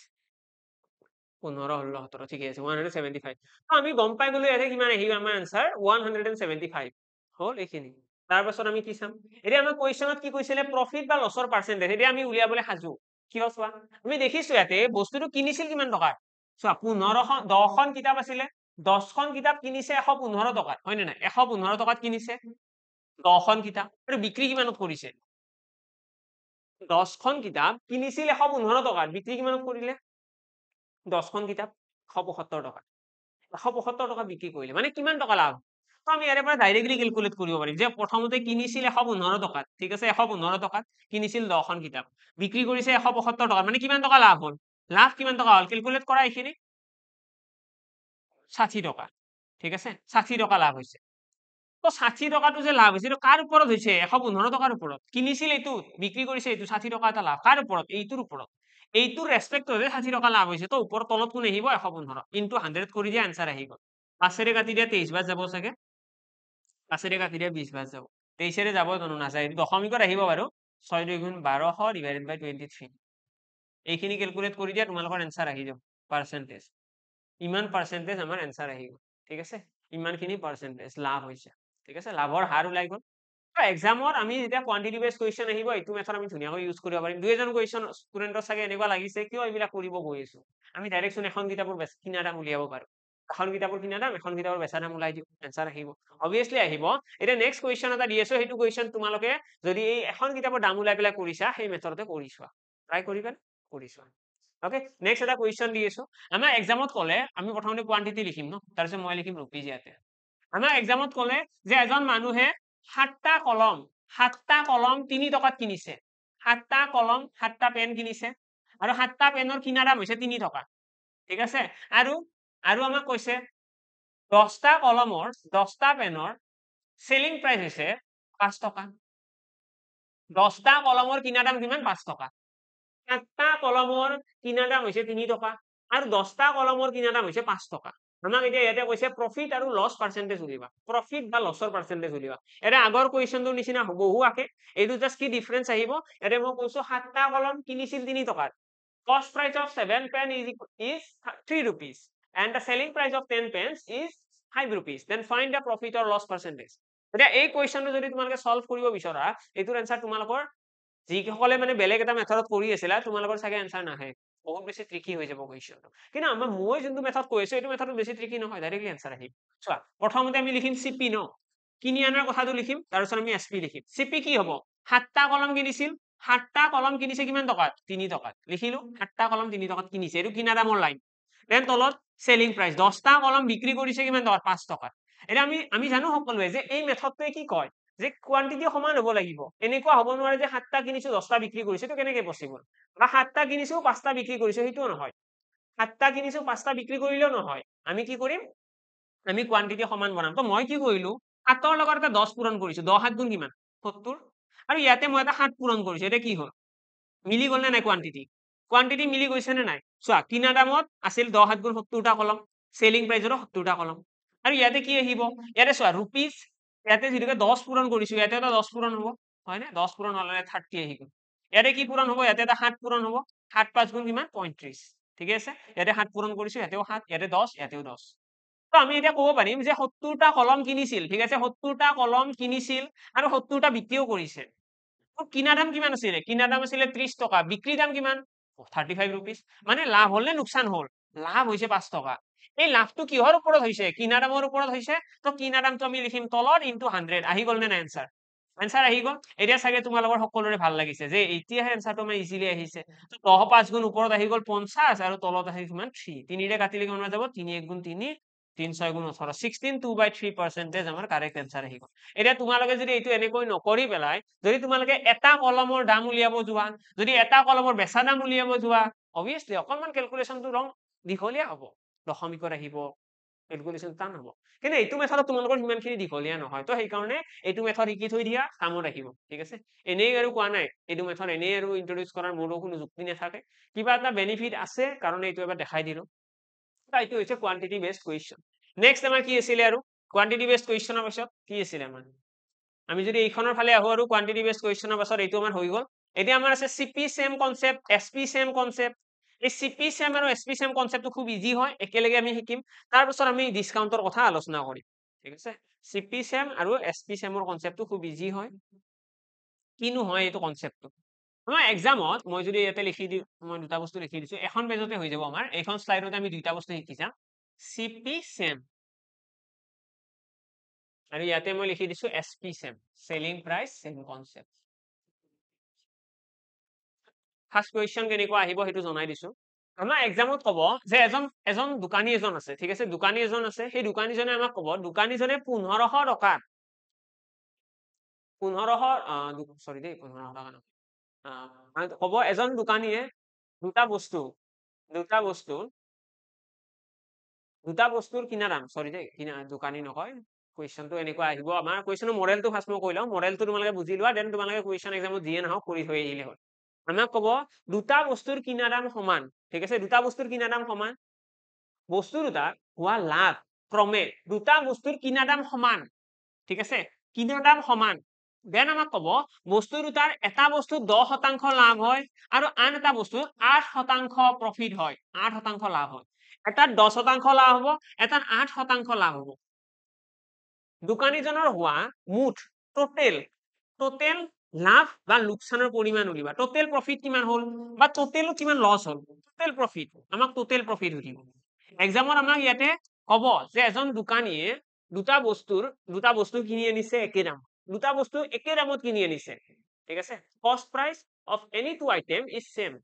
15 16 17 ঠিকে আছে 175 তো আমি গম পাই গলো ইয়াতে কিমান আহিব আমাৰ আনসাৰ 175 হ'ল এইখিনি তাৰ পাছত আমি কি চাম এতিয়া আমাৰ কুৱেশ্যনত কি কৈছিলে প্ৰফিট বা লছৰ পাৰ্চেন্টেজ এতিয়া আমি উলিয়াবলৈ সাজু কিয় চোৱা আমি দেখিছো ইয়াতে বস্তুটো কিনিছিল কিমান টকা চোৱা 10খন কিতাপ আছিলে 10খন কিতাপ কিনিছে 115 টকাত হয় নে নাই 115 টকাত কিনিছে 10খন কিতাপ আৰু বিক্ৰী কিমানত কৰিছে 10খন কিতাপ কিনিছিল 115 টকাত বিক্ৰী কিমানত কৰিলে 10খন কিতাপ 175 টকা 175 টকা বিক্ৰী কৰিলে মানে কিমান টকা লাভ তো আমি ইয়াৰে পৰা ডাইৰেক্টলি ক্যালকুলেট কৰিব পাৰিম যে প্ৰথমতে কিনিছিল 115 টকাত ঠিক আছে 115 টকাত কিনিছিল 10খন কিতাপ বিক্ৰী কৰিছে 175 টকাত মানে কিমান টকা লাভ হ'ল লাভ কিমান টকা হ'ল ক্যালকুলেট কৰা এইখিনি 60 টকা ঠিক আছে 60 টকা লাভ হৈছে তো 60 টকাটো যে লাভ হৈছে কাৰ ওপৰত হৈছে 115 টকাৰ ওপৰত কিনিছিল এইটো বিক্ৰী কৰিছে এইটো 60 টকা এটা লাভ কাৰ ওপৰত এইটোৰ ওপৰত এইটোৰ ৰেসপেক্টত 60 টকা লাভ হৈছে তো ওপৰত তলত কোন আহিব 115 ইনটু 100 কৰি দিয়া আনসাৰ আহি গ'ল 5 কাটি দিয়া 23 বাৰ যাব চাগে 5 কাটি দিয়া 20 বাৰ যাব 23 যাব জানো নাযায় দশমিকত আহিব বাৰু 6 2 গুণ 1200 ডিভাইডেড বাই 23 এইখিনি ক্যালকুলেট কৰি দিয়া তোমালোকৰ আনসাৰ আহি যাব পাৰ্সেন্টেজ ইমান পাৰ্সেন্টেজ আমাৰ আনসাৰ আহি গ'ল ঠিক আছে ইমানখিনি পাৰ্সেন্টেজ লাভ হৈছে ঠিক আছে লাভৰ হাৰ ওলাই গ'ল এক্সামত আমি যেতিয়া কোৱান্টিটি বেছ কুৱেশ্যন আহিব এইটো মেথড আমি ধুনীয়াকৈ ইউজ কৰিব পাৰিম দুই এজন কুৱেশ্যন ষ্টুডেন্টৰ চাগে এনেকুৱা লাগিছে কিয় এইবিলাক কৰিব গৈ আছো আমি ডাইৰেক্ট চোন এখন কিতাপৰ কিনা দাম উলিয়াব পাৰো এখন কিতাপৰ কিনা দাম এখন কিতাপৰ বেচা দাম ওলাই দিও আনসাৰ আহিব অবভিয়াছলি আহিব এটা নেক্সট কুৱেশ্যন এটা দি আছো সেইটো কুৱেশ্যন তোমালোকে যদি এই এখন কিতাপৰ দাম ওলাই পেলাই কৰিছা সেই মেথডতে কৰি চোৱা ট্ৰাই কৰিবা কৰিছো ওকে নেক্সট এটা কুৱেশ্যন দি আছো আমাৰ এক্সামত ক'লে আমি প্ৰথমতে কোৱান্টিটি লিখিম ন তাৰপিছত মই লিখিম ৰুপিজ ইয়াতে আমাৰ এক্সামত ক'লে যে এজন মানুহে 7টা কলম 3 টকাত কিনিছে 7টা কলম 7টা পেন কিনিছে আৰু 7টা পেনৰ কিনা দাম হৈছে 3 টকা ঠিক আছে আৰু আমাক কৈছে 10টা কলমৰ 10টা পেনৰ সেলিং প্ৰাইস হৈছে 5 টকা 10টা কলমৰ কিনা দাম কিমান 5 টকা 7টা কলমৰ কিনা দাম হৈছে 3 টকা আৰু 10টা কলমৰ কিনা দাম হৈছে 5 টকা আমাক এতিয়া ইয়াতে কৈছে প্ৰফিট আৰু লছ পাৰ্চেন্টেজ উলিয়াবা প্ৰফিট বা লছৰ পাৰ্চেন্টেজ উলিয়াবা এটা আগৰ কুৱেশ্যনটোৰ নিচিনা বহু আকে এইটো জাস্ট কি ডিফাৰেন্স আহিব ইয়াতে মই কৈছো 7টা কলম কিনিছিল 3 টকাত cost price of 7 pen is 3 rupees and the selling price of 10 pens is 5 rupees then find the profit or loss percentage এতিয়া এই কুৱেশ্যনটো যদি তোমালোকে সলভ কৰিব বিচৰা এইটোৰ এনসাৰ তোমালোকৰ যিসকলে মানে বেলেগ এটা মেথডত কৰি আছিলা তোমালোকৰ চাগে এনসাৰ নাহে বহুত বেছি ট্ৰিকি হৈ যাব কুৱেশ্যনটো কিন্তু আমাৰ মই যোনটো মেথড কৈছো এইটো মেথডত বেছি ট্ৰিকি নহয় ডাইৰেক্টলি এনসাৰ আহিব চোৱা প্ৰথমতে আমি লিখিম সিপি ন কিনি আনাৰ কথাটো লিখিম তাৰপিছত আমি এসপি লিখিম সিপি কি হ'ব 7টা কলম কিনিছিল 7টা কলম কিনিছে কিমান টকাত 3 টকাত লিখিলো 7টা কলম 3 টকাত কিনিছে এইটো কিনা দামৰ লাইন দেন তলত সেলিং প্ৰাইস 10টা কলম বিক্ৰী কৰিছে কিমান টকাত 5 টকাত এটা আমি জানো সকলোৱে যে এই মেথডটোৱে কি কয় যে কোৱান্টিটি সমান হ'ব লাগিব এনেকুৱা হ'ব নোৱাৰে যে 7টা কিনিছো 10টা বিক্ৰী কৰিছো তো কেনেকৈ পসিবল বা 7টা কিনিছো 5টা বিক্ৰী কৰিছো সেইটো নহয় 7টা কিনিছো 5টা বিক্ৰী কৰিলেও নহয় আমি কি কৰিম আমি কোৱান্টিটি সমান বনাম তো মই কি কৰিলো 7ৰ লগত এটা 10 পূৰণ কৰিছো 10 7 গুণ কিমান 70 আৰু ইয়াতে মই এটা 7 পূৰণ কৰিছো এটা কি হ'ল মিলি গল নে নাই কোৱান্টিটি মিলি গৈছে নে নাই চোৱা কিনা দামত আছিল 10 7 গুণ 70টা কলম সেলিং প্ৰাইসৰো 70টা কলম আৰু ইয়াতে কি আহিব ইয়াতে চোৱা ৰুপিজ ইয়াতে যেনেকৈ 10 পূৰণ কৰিছো ইয়াতে এটা 10 পূৰণ হ'ব হয় নে 10 পূৰণ হলে 30 আহি গল ইয়াতে কি পূৰণ হ'ব ইয়াতে এটা 7 পূৰণ হ'ব 7 5 গুণ কিমান 35 ঠিক আছে ইয়াতে 7 পূৰণ কৰিছো ইয়াতেও 7 ইয়াতে 10 ইয়াতেও 10 তো আমি এতিয়া ক'ব পাৰিম যে 70টা কলম কিনিছিল ঠিক আছে 70টা কলম কিনিছিল আৰু 70টা বিক্ৰীও কৰিছে কিনা দাম কিমান আছিলে কিনা দাম আছিলে 30 টকা বিক্ৰী দাম কিমান 35 rupees মানে লাভ হল নে লোকসান হল লাভ হৈছে 5 টকা এই লাভটো কিহৰ ওপৰত হৈছে কিনা দামৰ ওপৰত হৈছে তো কিনা দামটো আমি লিখিম তলত ইনটু 100 আহি গল নে নাই আনসাৰ আনসাৰ আহি গল এতিয়া চাগে তোমালোকৰ সকলোৰে ভাল লাগিছে যে এতিয়াহে আনসাৰটো আমাৰ ইজিলি আহিছে তো 10 5 গুণ ওপৰত আহি গল 50 আৰু তলত আহি কিমান 3 3 ৰে কাটিলে কিমান হৈ যাব 3 1 গুণ 3 3 6 গুণ 18 16 2/3% আমাৰ কাৰেক্ট আনসাৰ আহি গল এতিয়া তোমালোকে যদি এইটো এনেকৈ নকৰি পেলাই যদি তোমালোকে এটা কলমৰ দাম উলিয়াব যোৱা যদি এটা কলমৰ বেচা দাম উলিয়াব যোৱা অবভিয়াসলি অকনমান ক্যালকুলেশনটো ৰং দীঘলীয়া হ'ব দশমিকৰ আহিব ক্যালকুলেশন টান হ'ব কিন্তু এইটো মেথডত তোমালোকৰ সিমানখিনি দীঘলীয়া নহয় তো সেই কাৰণে এইটো মেথড শিকি থৈ দিয়া কামত আহিব ঠিক আছে এনেই আৰু কোৱা নাই এইটো মেথড এনেই আৰু ইন্ট্ৰোডিউস কৰাৰ মোৰো কোনো যুক্তি নাথাকে কিবা এটা বেনিফিট আছে কাৰণ এইটো এবাৰ দেখাই দিলো এইটো হৈছে কোৱান্টিটি বেসড কুৱেশ্যন নেক্সট আমাৰ কি আছিল আৰু কোৱান্টিটি বেসড কুৱেশ্যনৰ পাছত কি আছিল আমাৰ আমি যদি এইখনৰ ফালে আহো আৰু কোৱান্টিটি বেসড কুৱেশ্যনৰ পাছত এইটো আমাৰ হৈ গল এতিয়া আমাৰ আছে সিপি same concept SP same concept এই সিপি সেম আৰু এসপি সেম কনসেপ্টটো খুব ইজি হয় একেলগে আমি শিকিম তাৰ পাছত আমি ডিসকাউন্টৰ কথা আলোচনা কৰিম ঠিক আছে সিপি সেম আৰু এসপি সেমৰ কনসেপ্টটো খুব ইজি হয় কিনো হয় এইটো কনসেপ্টটো আমাৰ এক্সামত মই যদি ইয়াতে লিখি দিওঁ মই দুটা বস্তু লিখি দিছো এখন পেজতে হৈ যাব আমাৰ এইখন স্লাইডতে আমি দুটা বস্তু শিকি যাম সিপি সেম আৰু ইয়াতে মই লিখি দিছো SP same selling price same concept first question কেনেকুৱা আহিব সেইটো জনাই দিছো আমাৰ এক্সামত কব যে এজন দোকানী এজন আছে ঠিক আছে দোকানী এজন আছে সেই দোকানীজনে আমাক কব দোকানীজনে 1500 টকাত 1500 সৰি দেই 1500 টকা নহয় কব এজন দোকানীয়ে দুটা বস্তুৰ কিনা দাম সৰি দেই কিনা দোকানী নকয় কুৱেশ্যনটো এনেকুৱা আহিব আমাৰ কুৱেশ্যনৰ মডেলটো ফাৰ্স্ট মই কৈ লওঁ মডেলটো তোমালোকে বুজি লোৱা দেন তোমালোকে কুৱেশ্যন এক্সামত যিয়ে নহওক কৰি থৈ আহিলে হ'ল আমাক কব দুটা বস্তুৰ কিনা দাম সমান ঠিক আছে দুটা বস্তুৰ কিনা দাম সমান বস্তু দুটা হোৱা লাভ ক্ৰমে দুটা বস্তুৰ কিনা দাম সমান ঠিক আছে কিনা দাম সমান দেন আমাক কব বস্তু দুটাৰ এটা বস্তু 10% লাভ হয় আৰু আন এটা বস্তু 8% প্ৰফিট হয় 8% লাভ হয় এটাত 10% লাভ হ'ব এটাত 8% লাভ হ'ব দোকানীজনৰ হোৱা মুঠ টোটেল লাভ বা লোকসানৰ পৰিমাণ উলিবা টোটেল প্ৰফিট কিমান হল বা টোটেল কিমান লস হল টোটেল প্ৰফিট আমাক টোটেল প্ৰফিট সুধিব এক্সামত আমাক ইয়াতে কব যে এজন দোকানীয়ে দুটা বস্তু কিনি আনিছে একে দাম দুটা বস্তু একে দামত কিনি আনিছে ঠিক আছে কস্ট price of any two item is same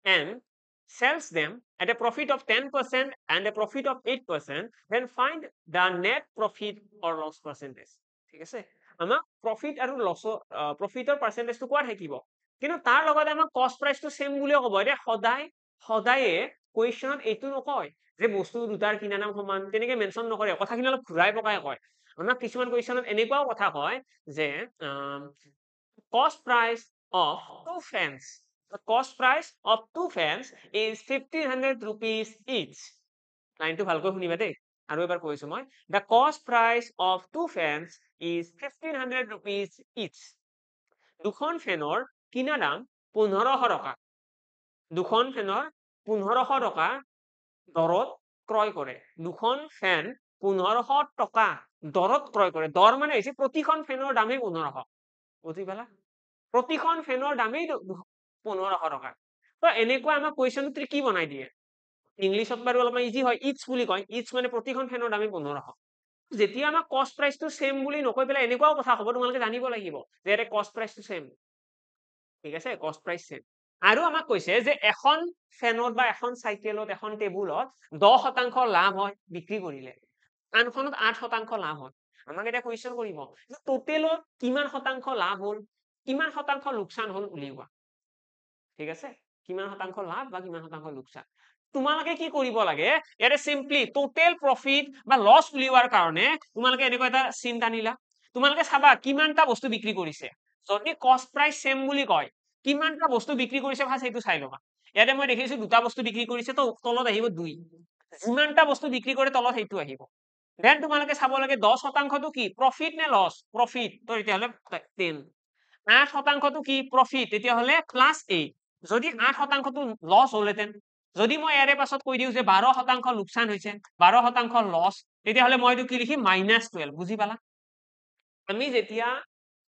and sells them at a profit of 10% and a profit of 8%, then find the net profit or loss percentage. ঠিক আছে, আমাক profit আৰু loss profit percentage টো কোৱা থাকিব, কিন্তু তাৰ লগতে আমাক cost price টো same বুলিও ক'ব। এতিয়া সদায়ে কুৱেশ্যনত এইটো নকয় যে বস্তু দুটাৰ কিনা দাম সমান, তেনেকে মেনশ্যন নকৰে, কথাখিনি অলপ ঘূৰাই পকাই কয়। আমাক কিছুমান কুৱেশ্যনত এনেকুৱাও কথা কয় যে cost price of two fans, the cost price of two fans is 1500 rupees each. লাইনটো ভালকৈ শুনিবা দেই, আৰু এবাৰ কৈছো মই, the cost price of two fans is 1500 rupees each. দুখন ফেনৰ কিনা দাম 1500 টকা, দুখন ফেনৰ 1500 টকা দৰত ক্ৰয় কৰে। দুখন ফেন 1500 টকা দৰত ক্ৰয় কৰে। দৰ মানে হৈছে প্ৰতিখন ফেনৰ দামেই 1500, বুজি পালা? প্ৰতিখন ফেনৰ দামেই 1500 টকা। তো এনেকুৱা আমাক কুৱেশ্যনটো ট্ৰিকি বনাই দিয়ে। ইংলিছত বাৰু অলপমান ইজি হয়, ইটছ বুলি কয়, ইটছ মানে প্ৰতিখন ফেনৰ দামেই 1500। যেতিয়া আমাক কষ্ট প্ৰাইচটো সেম বুলি নকৈ পেলাই এনেকুৱাও কথা ক'ব, তোমালোকে জানিব লাগিব যে ইয়াতে কষ্ট প্ৰাইচটো সেম, ঠিক আছে, কষ্ট প্ৰাইচ সেম। আৰু আমাক কৈছে যে এখন ফেনত বা এখন চাইকেলত, এখন টেবুলত 10% লাভ হয় বিক্ৰী কৰিলে, আনখনত 8% লাভ হয়। আমাক এটা কুৱেশ্যন কৰিব যে টোটেলত কিমান শতাংশ লাভ হ'ল, কিমান শতাংশ লোকচান হ'ল উলিওৱা, ঠিক আছে, কিমান শতাংশ লাভ বা কিমান শতাংশ লোকচান। তোমালোকে কি কৰিব লাগে, ইয়াতে সিম্পলি টোটেল প্ৰফিট বা লছ উলিওৱাৰ কাৰণে তোমালোকে এনেকুৱা এটা চিন টানিলা, তোমালোকে চাবা কিমানটা বস্তু বিক্ৰী কৰিছে। যদি কষ্ট প্ৰাইচ সেম বুলি কয়, কিমানটা বস্তু বিক্ৰী কৰিছে ফাৰ্ষ্ট সেইটো চাই ল'বা। ইয়াতে মই দেখিছো দুটা বস্তু বিক্ৰী কৰিছে, তো তলত আহিব 2, যিমানটা বস্তু বিক্ৰী কৰে তলত সেইটো আহিব। দেন তোমালোকে চাব লাগে 10%টো কি প্ৰফিট নে লছ, প্ৰফিট, তো তেতিয়াহ'লে 10। 8%টো কি প্ৰফিট, তেতিয়াহ'লে +8। যদি 8%টো লছ হ'লহেঁতেন, যদি মই ইয়াৰে পাছত কৈ দিওঁ যে 12% লোকচান হৈছে, 12% লছ, তেতিয়াহ'লে মই এইটো কি লিখিম, -12। বুজি পালা? আমি যেতিয়া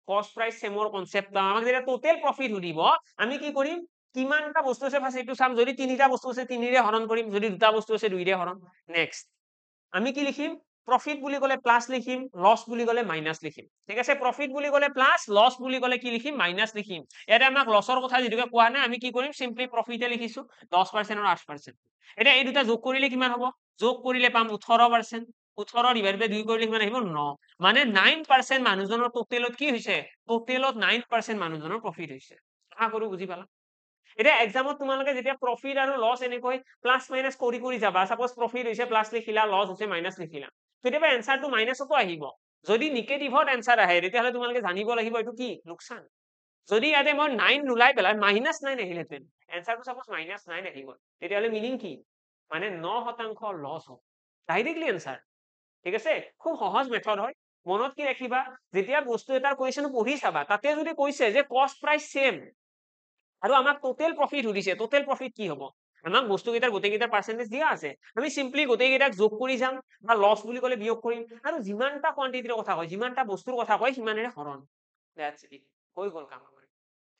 কষ্ট প্ৰাইচ সেমৰ কনসেপ্ট আমাক যেতিয়া টোটেল প্ৰফিট সুধিব, আমি কি কৰিম, কিমানটা বস্তু আছে ফাৰ্ষ্ট এইটো চাম, যদি 3টা বস্তু আছে 3ৰে হৰণ কৰিম, যদি 2টা বস্তু আছে 2ৰে হৰণ। নেক্সট আমি কি লিখিম, প্ৰফিট বুলি ক'লে প্লাস লিখিম, লছ বুলি ক'লে মাইনাস লিখিম, ঠিক আছে। প্ৰফিট বুলি ক'লে প্লাস, লছ বুলি ক'লে কি লিখিম, মাইনাস লিখিম। ইয়াতে আমাক লছৰ কথা যেনেকৈ কোৱা নাই, আমি কি কৰিম, সিম্পলি প্ৰফিটে লিখিছো 10% আৰু 8%। এতিয়া এই দুটা যোগ কৰিলে কিমান হ'ব, যোগ কৰিলে পাম 18%, 18 / 2 কৰিলে কিমান আহিব, 9, মানে 9% মানুহজনৰ টোটেলত কি হৈছে, টোটেলত 9% মানুহজনৰ প্ৰফিট হৈছে। আশা কৰো বুজি পালা। এতিয়া এক্সামত তোমালোকে যেতিয়া প্ৰফিট আৰু লছ এনেকৈ প্লাস মাইনাস কৰি যাবা, সাপোজ প্ৰফিট হৈছে প্লাস লিখিলা, লছ হৈছে মাইনাস লিখিলা, কেতিয়াবা এনসাৰটো মাইনাসতো আহিব। যদি নিগেটিভত এনসাৰ আহে, তেতিয়াহ'লে তোমালোকে জানিব লাগিব এইটো কি লোকচান। যদি ইয়াতে মই 9 নোলাই পেলাই -9 আহিলেহেঁতেন, এনসাৰটো সাপোজ -9 আহি গ'ল, তেতিয়াহ'লে মিনিং কি, মানে 9% লছ হ'ব, ডাইৰেক্টলি এনসাৰ, ঠিক আছে। খুব সহজ মেথড হয়, মনত কি ৰাখিবা, যেতিয়া বস্তু এটাৰ কুৱেশ্যন পঢ়ি চাবা, তাতে যদি কৈছে যে কষ্ট প্ৰাইচ সেম আৰু আমাক টোটেল প্ৰফিট সুধিছে, টোটেল প্ৰফিট কি হ'ব, আমাক বস্তুকেইটাৰ গোটেইকেইটাৰ পাৰ্চেন্টেজ দিয়া আছে, আমি সিম্পলি গোটেইকেইটাক যোগ কৰি যাম, বা লছ বুলি ক'লে বিয়োগ কৰিম, আৰু যিমানটা কোৱান্টিটিৰ কথা কয়, যিমানটা বস্তুৰ কথা কয়, সিমানেৰে হৰণ। দ্যাটছ ইট, হৈ গ'ল কাম আমাৰ।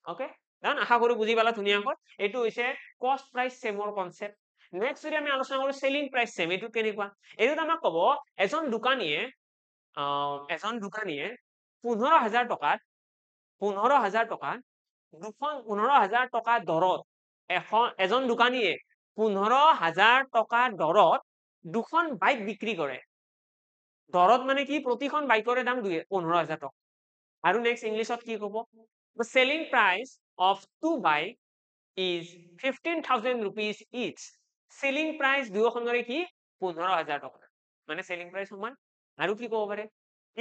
ওকে, ডান, আশা কৰো বুজি পালা ধুনীয়াকৈ। এইটো হৈছে কষ্ট প্ৰাইচ সেমৰ কনসেপ্ট। নেক্সট যদি আমি আলোচনা কৰো সেলিং প্ৰাইচ সেম, এইটো কেনেকুৱা, এইটোত আমাক ক'ব এজন দোকানীয়ে 15,000 টকাত দুখন 15,000 টকা দৰত, এজন দোকানীয়ে 15,000 টকা দৰত দুখন বাইক বিক্ৰী কৰে। দৰত মানে কি, প্ৰতিখন বাইকৰে দাম 15,000 টকা। আৰু নেক্সট ইংলিছত কি ক'ব, the selling price of two bike is 15,000 rupees each. selling price দুয়োখনৰে কি 15,000 টকা, মানে selling price সমান। আৰু কি ক'ব পাৰে,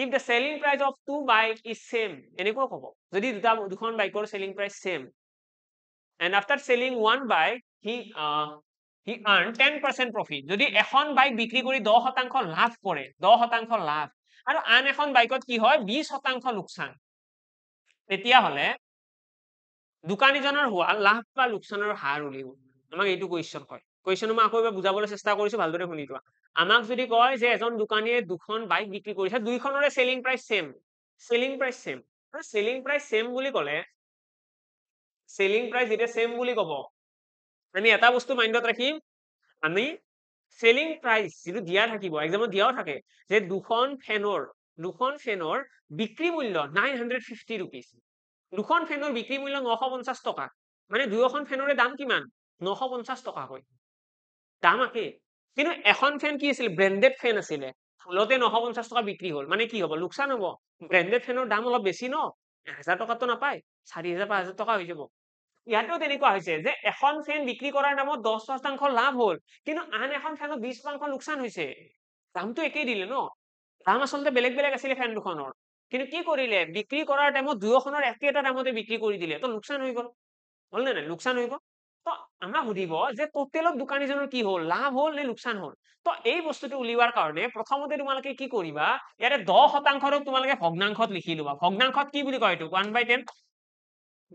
if the selling price of two bike is same, এনেকুৱা ক'ব, যদি দুখন বাইকৰ selling price same and after selling one bike he earned 10% profit, যদি এখন বাইক বিক্ৰী কৰি 10% লাভ কৰে, 10% লাভ, আৰু আন এখন বাইকত কি হয় 20% লোকচান, তেতিয়াহ'লে দোকানীজনৰ হোৱা লাভ বা লোকচানৰ হাৰ উলিয়াব। আমাক এইটো কুৱেশ্যন কয়, কুৱেশ্যন মই আকৌ এবাৰ বুজাবলৈ চেষ্টা কৰিছো, ভালদৰে শুনি লোৱা। আমাক যদি কয় যে এজন দোকানীয়ে দুখন বাইক বিক্ৰী কৰিছে, দুইখনৰে selling price same, selling price same, আৰু সেলিং প্ৰাইচ সেম বুলি ক'লে, সেলিং প্ৰাইচ যেতিয়া সেম বুলি ক'ব, আমি এটা বস্তু মাইণ্ডত ৰাখিম, আমি সেলিং প্ৰাইচ যিটো দিয়া থাকিব, এক্সামত দিয়াও থাকে যে দুখন ফেনৰ বিক্ৰী মূল্য 950 rupees, দুখন ফেনৰ বিক্ৰী মূল্য 950 টকা মানে দুয়োখন ফেনৰে দাম কিমান 950 টকাকৈ দাম আকে কিন্তু এখন ফেন কি আছিল ব্ৰেন্ডেড ফেন আছিলে ভুলতে 950 টকা বিক্ৰী হল মানে কি হ'ব লোকচান হ'ব ব্ৰেন্ডেড ফেনৰ দাম অলপ বেছি ন 1000 টকাটো নাপায় 4000 5000 টকা হৈ যাব ইয়াতেও তেনেকুৱা হৈছে যে এখন ফেন বিক্ৰী কৰাৰ নামত 10% লাভ হল কিন্তু আন এখন ফেনত 20% লোকচান হৈছে দামটো একেই দিলে ন দাম আচলতে বেলেগ বেলেগ আছিলে ফেন দুখনৰ কিন্তু কি কৰিলে বিক্ৰী কৰাৰ টাইমত দুয়োখনৰ একেটা দামতে বিক্ৰী কৰি দিলে তো লোকচান হৈ গল হল নে নাই লোকচান হৈ গল তো আমাক সুধিব যে টোটেলত দোকানীজনৰ কি হল লাভ হল নে লোকচান হল তো এই বস্তুটো উলিওৱাৰ কাৰণে প্ৰথমতে তোমালোকে কি কৰিবা ইয়াতে 10% তোমালোকে ভগ্নাংশত লিখি লবা ভগ্নাংশত কি বুলি কয় এইটো 1/10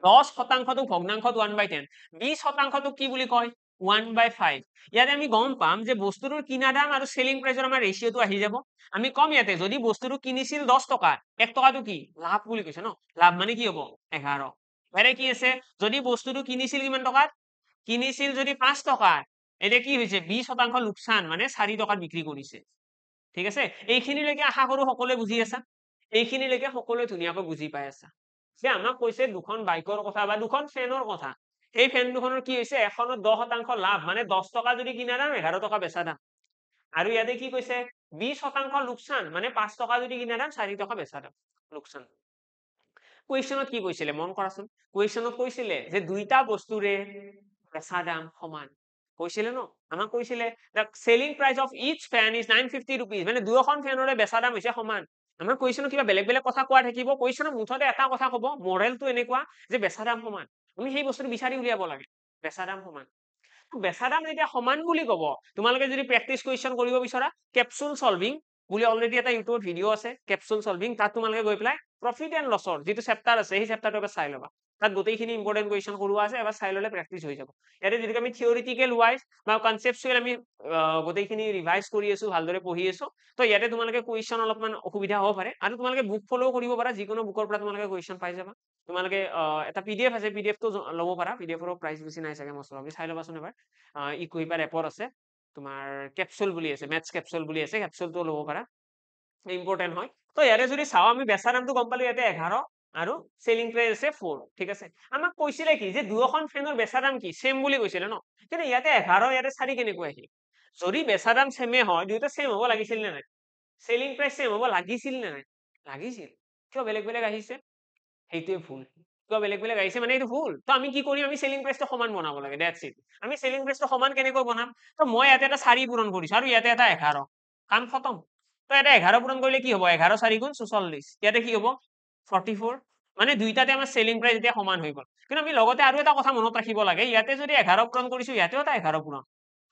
10% ভগ্নাংশত 1/10 20% কি বুলি কয় 1/5 ইয়াতে আমি গম পাম যে বস্তুটোৰ কিনা দাম আৰু সেলিং প্ৰাইচৰ আমাৰ ৰেশিওটো আহি যাব আমি কম ইয়াতে যদি বস্তুটো কিনিছিল 10 টকা 1 টকাটো কি লাভ বুলি কৈছে ন লাভ মানে কি হ'ব 11 মানে কি আছে যদি বস্তুটো কিনিছিল কিমান টকাত কিনিছিল যদি 5 টকা এতিয়া কি হৈছে 20% লোকচান মানে 4 টকাত বিক্ৰী কৰিছে ঠিক আছে এইখিনিলৈকে আশা কৰো সকলোৱে বুজি আছা এইখিনিলৈকে সকলোৱে ধুনীয়াকৈ বুজি পাই আছা যে আমাক কৈছে দুখন বাইকৰ কথা বা দুখন ফেনৰ কথা এই ফেন দুখনৰ কি হৈছে এখনত 10% লাভ মানে 10 টকা যদি কিনা দাম 11 টকা বেচা দাম আৰু ইয়াতে কি কৈছে 20% লোকচান মানে 5 টকা যদি কিনা দাম 4 টকা বেচা দাম লোকচান কুৱেশ্যনত কি কৈছিলে মন কৰাচোন কুৱেশ্যনত কৈছিলে যে দুইটা বস্তুৰে বেচা দাম সমান কৈছিলে ন আমাক কৈছিলে the selling price of each fan is 950 rupees মানে দুয়োখন ফেনৰে বেচা দাম হৈছে সমান আমাৰ কুৱেশ্যনত কিবা বেলেগ বেলেগ কথা কোৱা থাকিব কুৱেশ্যনৰ মুঠতে এটা কথা কব মডেলটো এনেকুৱা যে বেচা দাম সমান আমি সেই বস্তুটো বিচাৰি উলিয়াব লাগে বেচা দাম সমান বেচা দাম যেতিয়া সমান বুলি কব তোমালোকে যদি প্ৰেক্টিচ কুৱেশ্যন কৰিব বিচৰা কেপচুল সলভিং বুলি অলৰেডি এটা ইউটিউবত ভিডিঅ আছে কেপচুল সলভিং তাত তোমালোকে গৈ পেলাই প্ৰফিট এণ্ড লছৰ যিটো চেপ্টাৰ আছে সেই চেপ্টাৰটো এবাৰ চাই ল'বা তাত গোটেইখিনি ইম্পৰ্টেণ্ট কুৱেশ্যন কৰোৱা আছে এবাৰ চাই ল'লে প্ৰেক্টিচ হৈ যাব ইয়াতে যদি আমি থিয়ৰিটিকেল ৱাইজ বা কনচেপচুৱেল আমি গোটেইখিনি ৰিভাইজ কৰি আছো ভালদৰে পঢ়ি আছো তো ইয়াতে তোমালোকে কুৱেশ্যন অলপমান অসুবিধা হ'ব পাৰে আৰু তোমালোকে বুক ফলো কৰিব পাৰা যিকোনো বুকৰ পৰা তোমালোকে কুৱেশ্যন পাই যাবা তোমালোকে এটা পিডিএফ আছে পিডিএফটো ল'ব পাৰা পিডিএফৰ প্ৰাইচ বেছি নাই চাগে মছলা আপুনি চাই ল'বাচোন এবাৰ ইকুইপাৰ এপৰ আছে তোমাৰ কেপচুল বুলি আছে মেথছ কেপচুল বুলি আছে কেপচুলটো ল'ব পাৰা ইম্পৰ্টেণ্ট হয় তো ইয়াতে যদি চাওঁ আমি বেচা দামটো গম পালো ইয়াতে 11 আৰু সেলিং প্ৰাইচ আছে 4 ঠিক আছে আমাক কৈছিলে কি যে দুয়োখন ফেনৰ বেচা দাম কি সেম বুলি কৈছিলে ন কিন্তু ইয়াতে 11 ইয়াতে 4 কেনেকৈ আহিল যদি বেচা দাম সেমে হয় দুয়োটা সেম হ'ব লাগিছিল নে নাই সেলিং প্ৰাইচ সেম হ'ব লাগিছিল নে নাই লাগিছিল কিয় বেলেগ বেলেগ আহিছে সেইটোৱে ভুল কিয় বেলেগ বেলেগ আহিছে মানে এইটো ভুল তো আমি কি কৰিম আমি সেলিং প্ৰাইচটো সমান বনাব লাগে দ্যাটস ইট আমি সেলিং প্ৰাইচটো সমান কেনেকৈ বনাম তো মই ইয়াতে এটা 4 পূৰণ কৰিছো আৰু ইয়াতে এটা 11 কাম খতম তো এটা 11 পূৰণ কৰিলে কি হ'ব 11 4 গুণ 44 ইয়াতে কি হ'ব 44 মানে দুইটাতে আমাৰ সেলিং প্ৰাইচ এতিয়া সমান হৈ গ'ল কিন্তু আমি লগতে আৰু এটা কথা মনত ৰাখিব লাগে ইয়াতে যদি 11 পূৰণ কৰিছো ইয়াতেও এটা 11 পূৰণ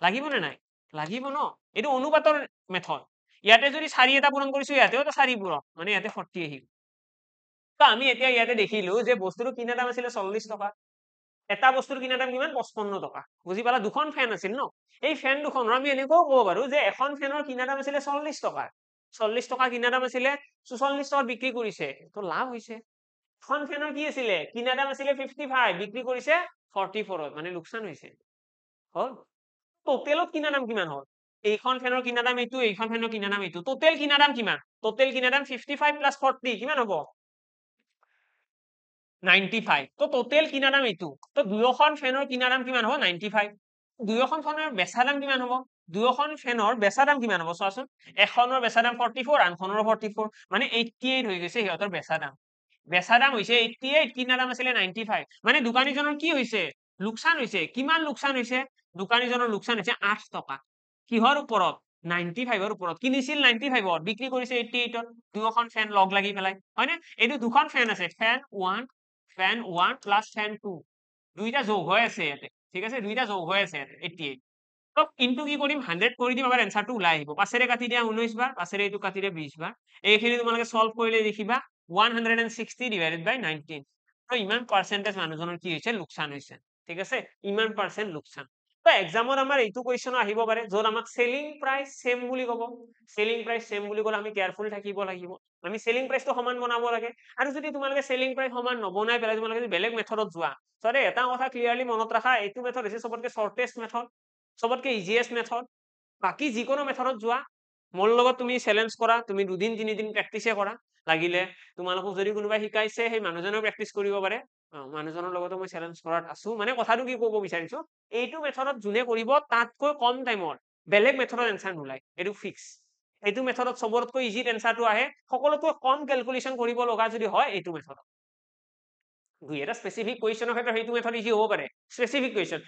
লাগিব নে নাই লাগিব ন এইটো অনুপাতৰ মেথড ইয়াতে যদি 4 এটা পূৰণ কৰিছো ইয়াতেও এটা 4 পূৰণ মানে ইয়াতে 40 আহিল তো আমি এতিয়া ইয়াতে দেখিলো যে বস্তুটো কিনা দাম আছিলে 40 টকা এটা বস্তুৰ কিনা দাম কিমান 55 টকা বুজি পালা দুখন ফেন আছিল ন এই ফেন দুখনৰ আমি এনেকুৱাও ক'ব পাৰো যে এখন ফেনৰ কিনা দাম আছিলে 40 টকা 40 টকা কিনা দাম আছিলে 44 টকাত বিক্ৰী কৰিছে তো লাভ হৈছে এখন ফেনৰ কি আছিলে কিনা দাম আছিলে 55 বিক্ৰী কৰিছে 44 মানে লোকচান হৈছে হল টোটেলত কিনা দাম কিমান হল এইখন ফেনৰ কিনা দাম এইটো এইখন ফেনৰ কিনা দাম এইটো টোটেল কিনা দাম কিমান টোটেল কিনা দাম 55 প্লাস 40 কিমান হ'ব 95 তো টোটেল কিনা দাম এইটো তো দুয়োখন ফেনৰ কিনা দাম কিমান হ'ব 95 দুয়োখন ফেনৰ বেচা দাম কিমান হ'ব দুয়োখন ফেনৰ বেচা দাম কিমান হ'ব চোৱাচোন এখনৰ বেচা দাম 44 আনখনৰ 44 মানে 88 হৈ গৈছে সিহঁতৰ বেচা দাম হৈছে 88 কিনা দাম আছিলে 95 মানে দোকানীজনৰ কি হৈছে লোকচান হৈছে কিমান লোকচান হৈছে দোকানীজনৰ লোকচান হৈছে 8 টকা কিহৰ ওপৰত 95ৰ ওপৰত কিনিছিল 95ত বিক্ৰী কৰিছে 88ত দুয়োখন ফেন লগ লাগি পেলাই হয়নে এইটো দুখন ফেন আছে ফেন 1 প্লাস ফেন 2 দুইটা যোগ হৈ আছে ইয়াতে ঠিক আছে দুইটা যোগ হৈ আছে ইয়াতে 88 তো ইনটু কি কৰিম 100 কৰি দিম আমাৰ এনসাৰটো ওলাই আহিব পাঁচেৰে কাটি দিয়া 19 বাৰ পাঁচেৰে এইটো কাটি দিয়া 20 বাৰ এইখিনি তোমালোকে সলভ কৰিলে দেখিবা 160 divided by 19 তো ইমান পাৰ্সেন্টেজ মানুহজনৰ কি হৈছে লোকচান হৈছে ঠিক আছে ইমান পাৰ্সেন্ট লোকচান তো এক্সামত আমাৰ এইটো কোৱেশ্চন আহিব পাৰে যত আমাক সেলিং প্ৰাইস সেম বুলি কব সেলিং প্ৰাইস সেম বুলি কলে আমি কেয়াৰফুল থাকিব লাগিব আমি সেলিং প্ৰাইসটো সমান বনাব লাগে আৰু যদি তোমালোকে সেলিং প্ৰাইস সমান নবনাই পেলাই তোমালোকে যদি বেলেগ মেথডত যোৱা সৰে এটা কথা ক্লিয়াৰলি মনত ৰাখা এইটো মেথড হৈছে সবতকে শৰ্টেষ্ট মেথড সবতকে ইজিয়েষ্ট মেথড বাকি যিকোনো মেথডত যোৱা মোৰ লগত তুমি চ্যালেঞ্জ কৰা তুমি দুদিন তিনিদিন প্ৰেক্টিসে কৰা লাগিলে তোমালোকক যদি কোনোবাই শিকাইছে সেই মানুহজনেও প্ৰেক্টিচ কৰিব পাৰে মানুহজনৰ লগতো মই চেলেঞ্জ কৰাত আছো মানে কথাটো কি ক'ব বিচাৰিছো এইটো মেথডত যোনে কৰিব তাতকৈ কম টাইমত বেলেগ মেথডত এনসাৰ নোলায় এইটো ফিক্স এইটো মেথডত সবতকৈ ইজি এনসাৰটো আহে সকলোতকৈ কম ক্যালকুলেশন কৰিব লগা যদি হয় এইটো মেথডত দুই এটা স্পেসিফিক কুৱেশ্যনৰ ক্ষেত্ৰত সেইটো মেথড ইজি হ'ব পাৰে স্পেসিফিক কুৱেশ্যন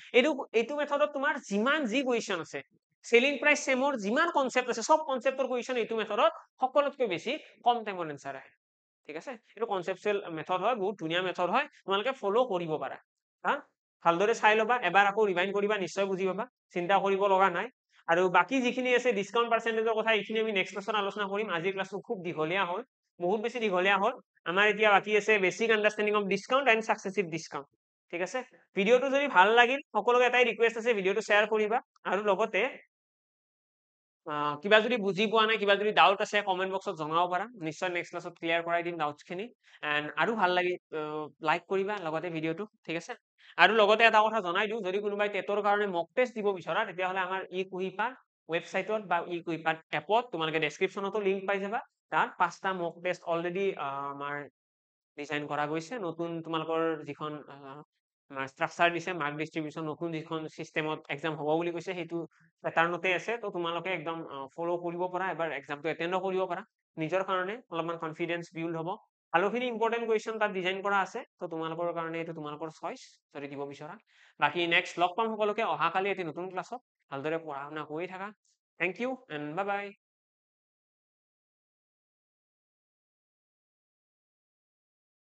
এইটো মেথডত তোমাৰ যিমান যি কুৱেশ্যন আছে সেলিং প্ৰাইস সেমৰ যিমান কনসেপ্ট আছে সব কনসেপ্টৰ কুৱেশ্যন এইটো মেথডত সকলোতকৈ বেছি কম টাইমত এনসাৰ আহে ঠিক আছে এইটো কনসেপচুৱেল মেথড হয় বহুত ধুনীয়া মেথড হয় তোমালোকে ফলো কৰিব পাৰা হা ভালদৰে চাই ল'বা এবাৰ আকৌ ৰিভাইন্ড কৰিবা নিশ্চয় বুজি পাবা চিন্তা কৰিব লগা নাই আৰু বাকি যিখিনি আছে ডিসকাউন্ট পাৰ্চেন্টেজৰ কথা এইখিনি আমি নেক্সট ক্লাছত আলোচনা কৰিম আজিৰ ক্লাছটো খুব দীঘলীয়া হ'ল বহুত বেছি দীঘলীয়া হ'ল আমাৰ এতিয়া বাকি আছে basic understanding of discount and successive discount ঠিক আছে ভিডিওটো যদি ভাল লাগিল সকলোকে এটাই ৰিকুৱেষ্ট আছে ভিডিওটো শ্বেয়াৰ কৰিবা আৰু লগতে কিবা যদি বুজি পোৱা নাই কিবা যদি ডাউট আছে কমেন্ট বক্সত জনাব পাৰা নিশ্চয় নেক্সট ক্লাছত ক্লিয়াৰ কৰাই দিম ডাউটছখিনি এন্ড আৰু ভাল লাগি লাইক কৰিবা লগতে ভিডিওটো ঠিক আছে আৰু লগতে এটা কথা জনাই দিওঁ যদি কোনোবাই টেটৰ কাৰণে মক টেষ্ট দিব বিচৰা তেতিয়াহ'লে আমাৰ কুহিপাত ৱেবছাইটত বা কুহিপাত এপত তোমালোকে ডেছক্ৰিপশ্যনতো লিংক পাই যাবা তাত 5টা মক টেষ্ট অলৰেডি আমাৰ ডিজাইন কৰা গৈছে নতুন তোমালোকৰ যিখন স্ট্ৰাকচাৰ দিছে মাৰ্ক ডিস্ট্ৰিবিউশন নতুন যিখন সিস্টেমত এক্সাম হ'ব বুলি কৈছে সেইটো পেটাৰ্ণতে আছে তো তোমালোকে একদম ফলো কৰিব পাৰা এবাৰ এক্সামটো এটেন্ডো কৰিব পাৰা নিজৰ কাৰণে অলপমান কনফিডেন্স বিল্ড হ'ব ভালোখিনি ইম্পৰ্টেন্ট কুৱেশ্যন তাত ডিজাইন কৰা আছে তো তোমালোকৰ কাৰণে এইটো তোমালোকৰ চইচ যদি দিব বিচৰা বাকি নেক্সট লগ পাম সকলোকে অহাকালি এটি নতুন ক্লাছত ভালদৰে পঢ়া শুনা কৰি থাকা thank you and bye by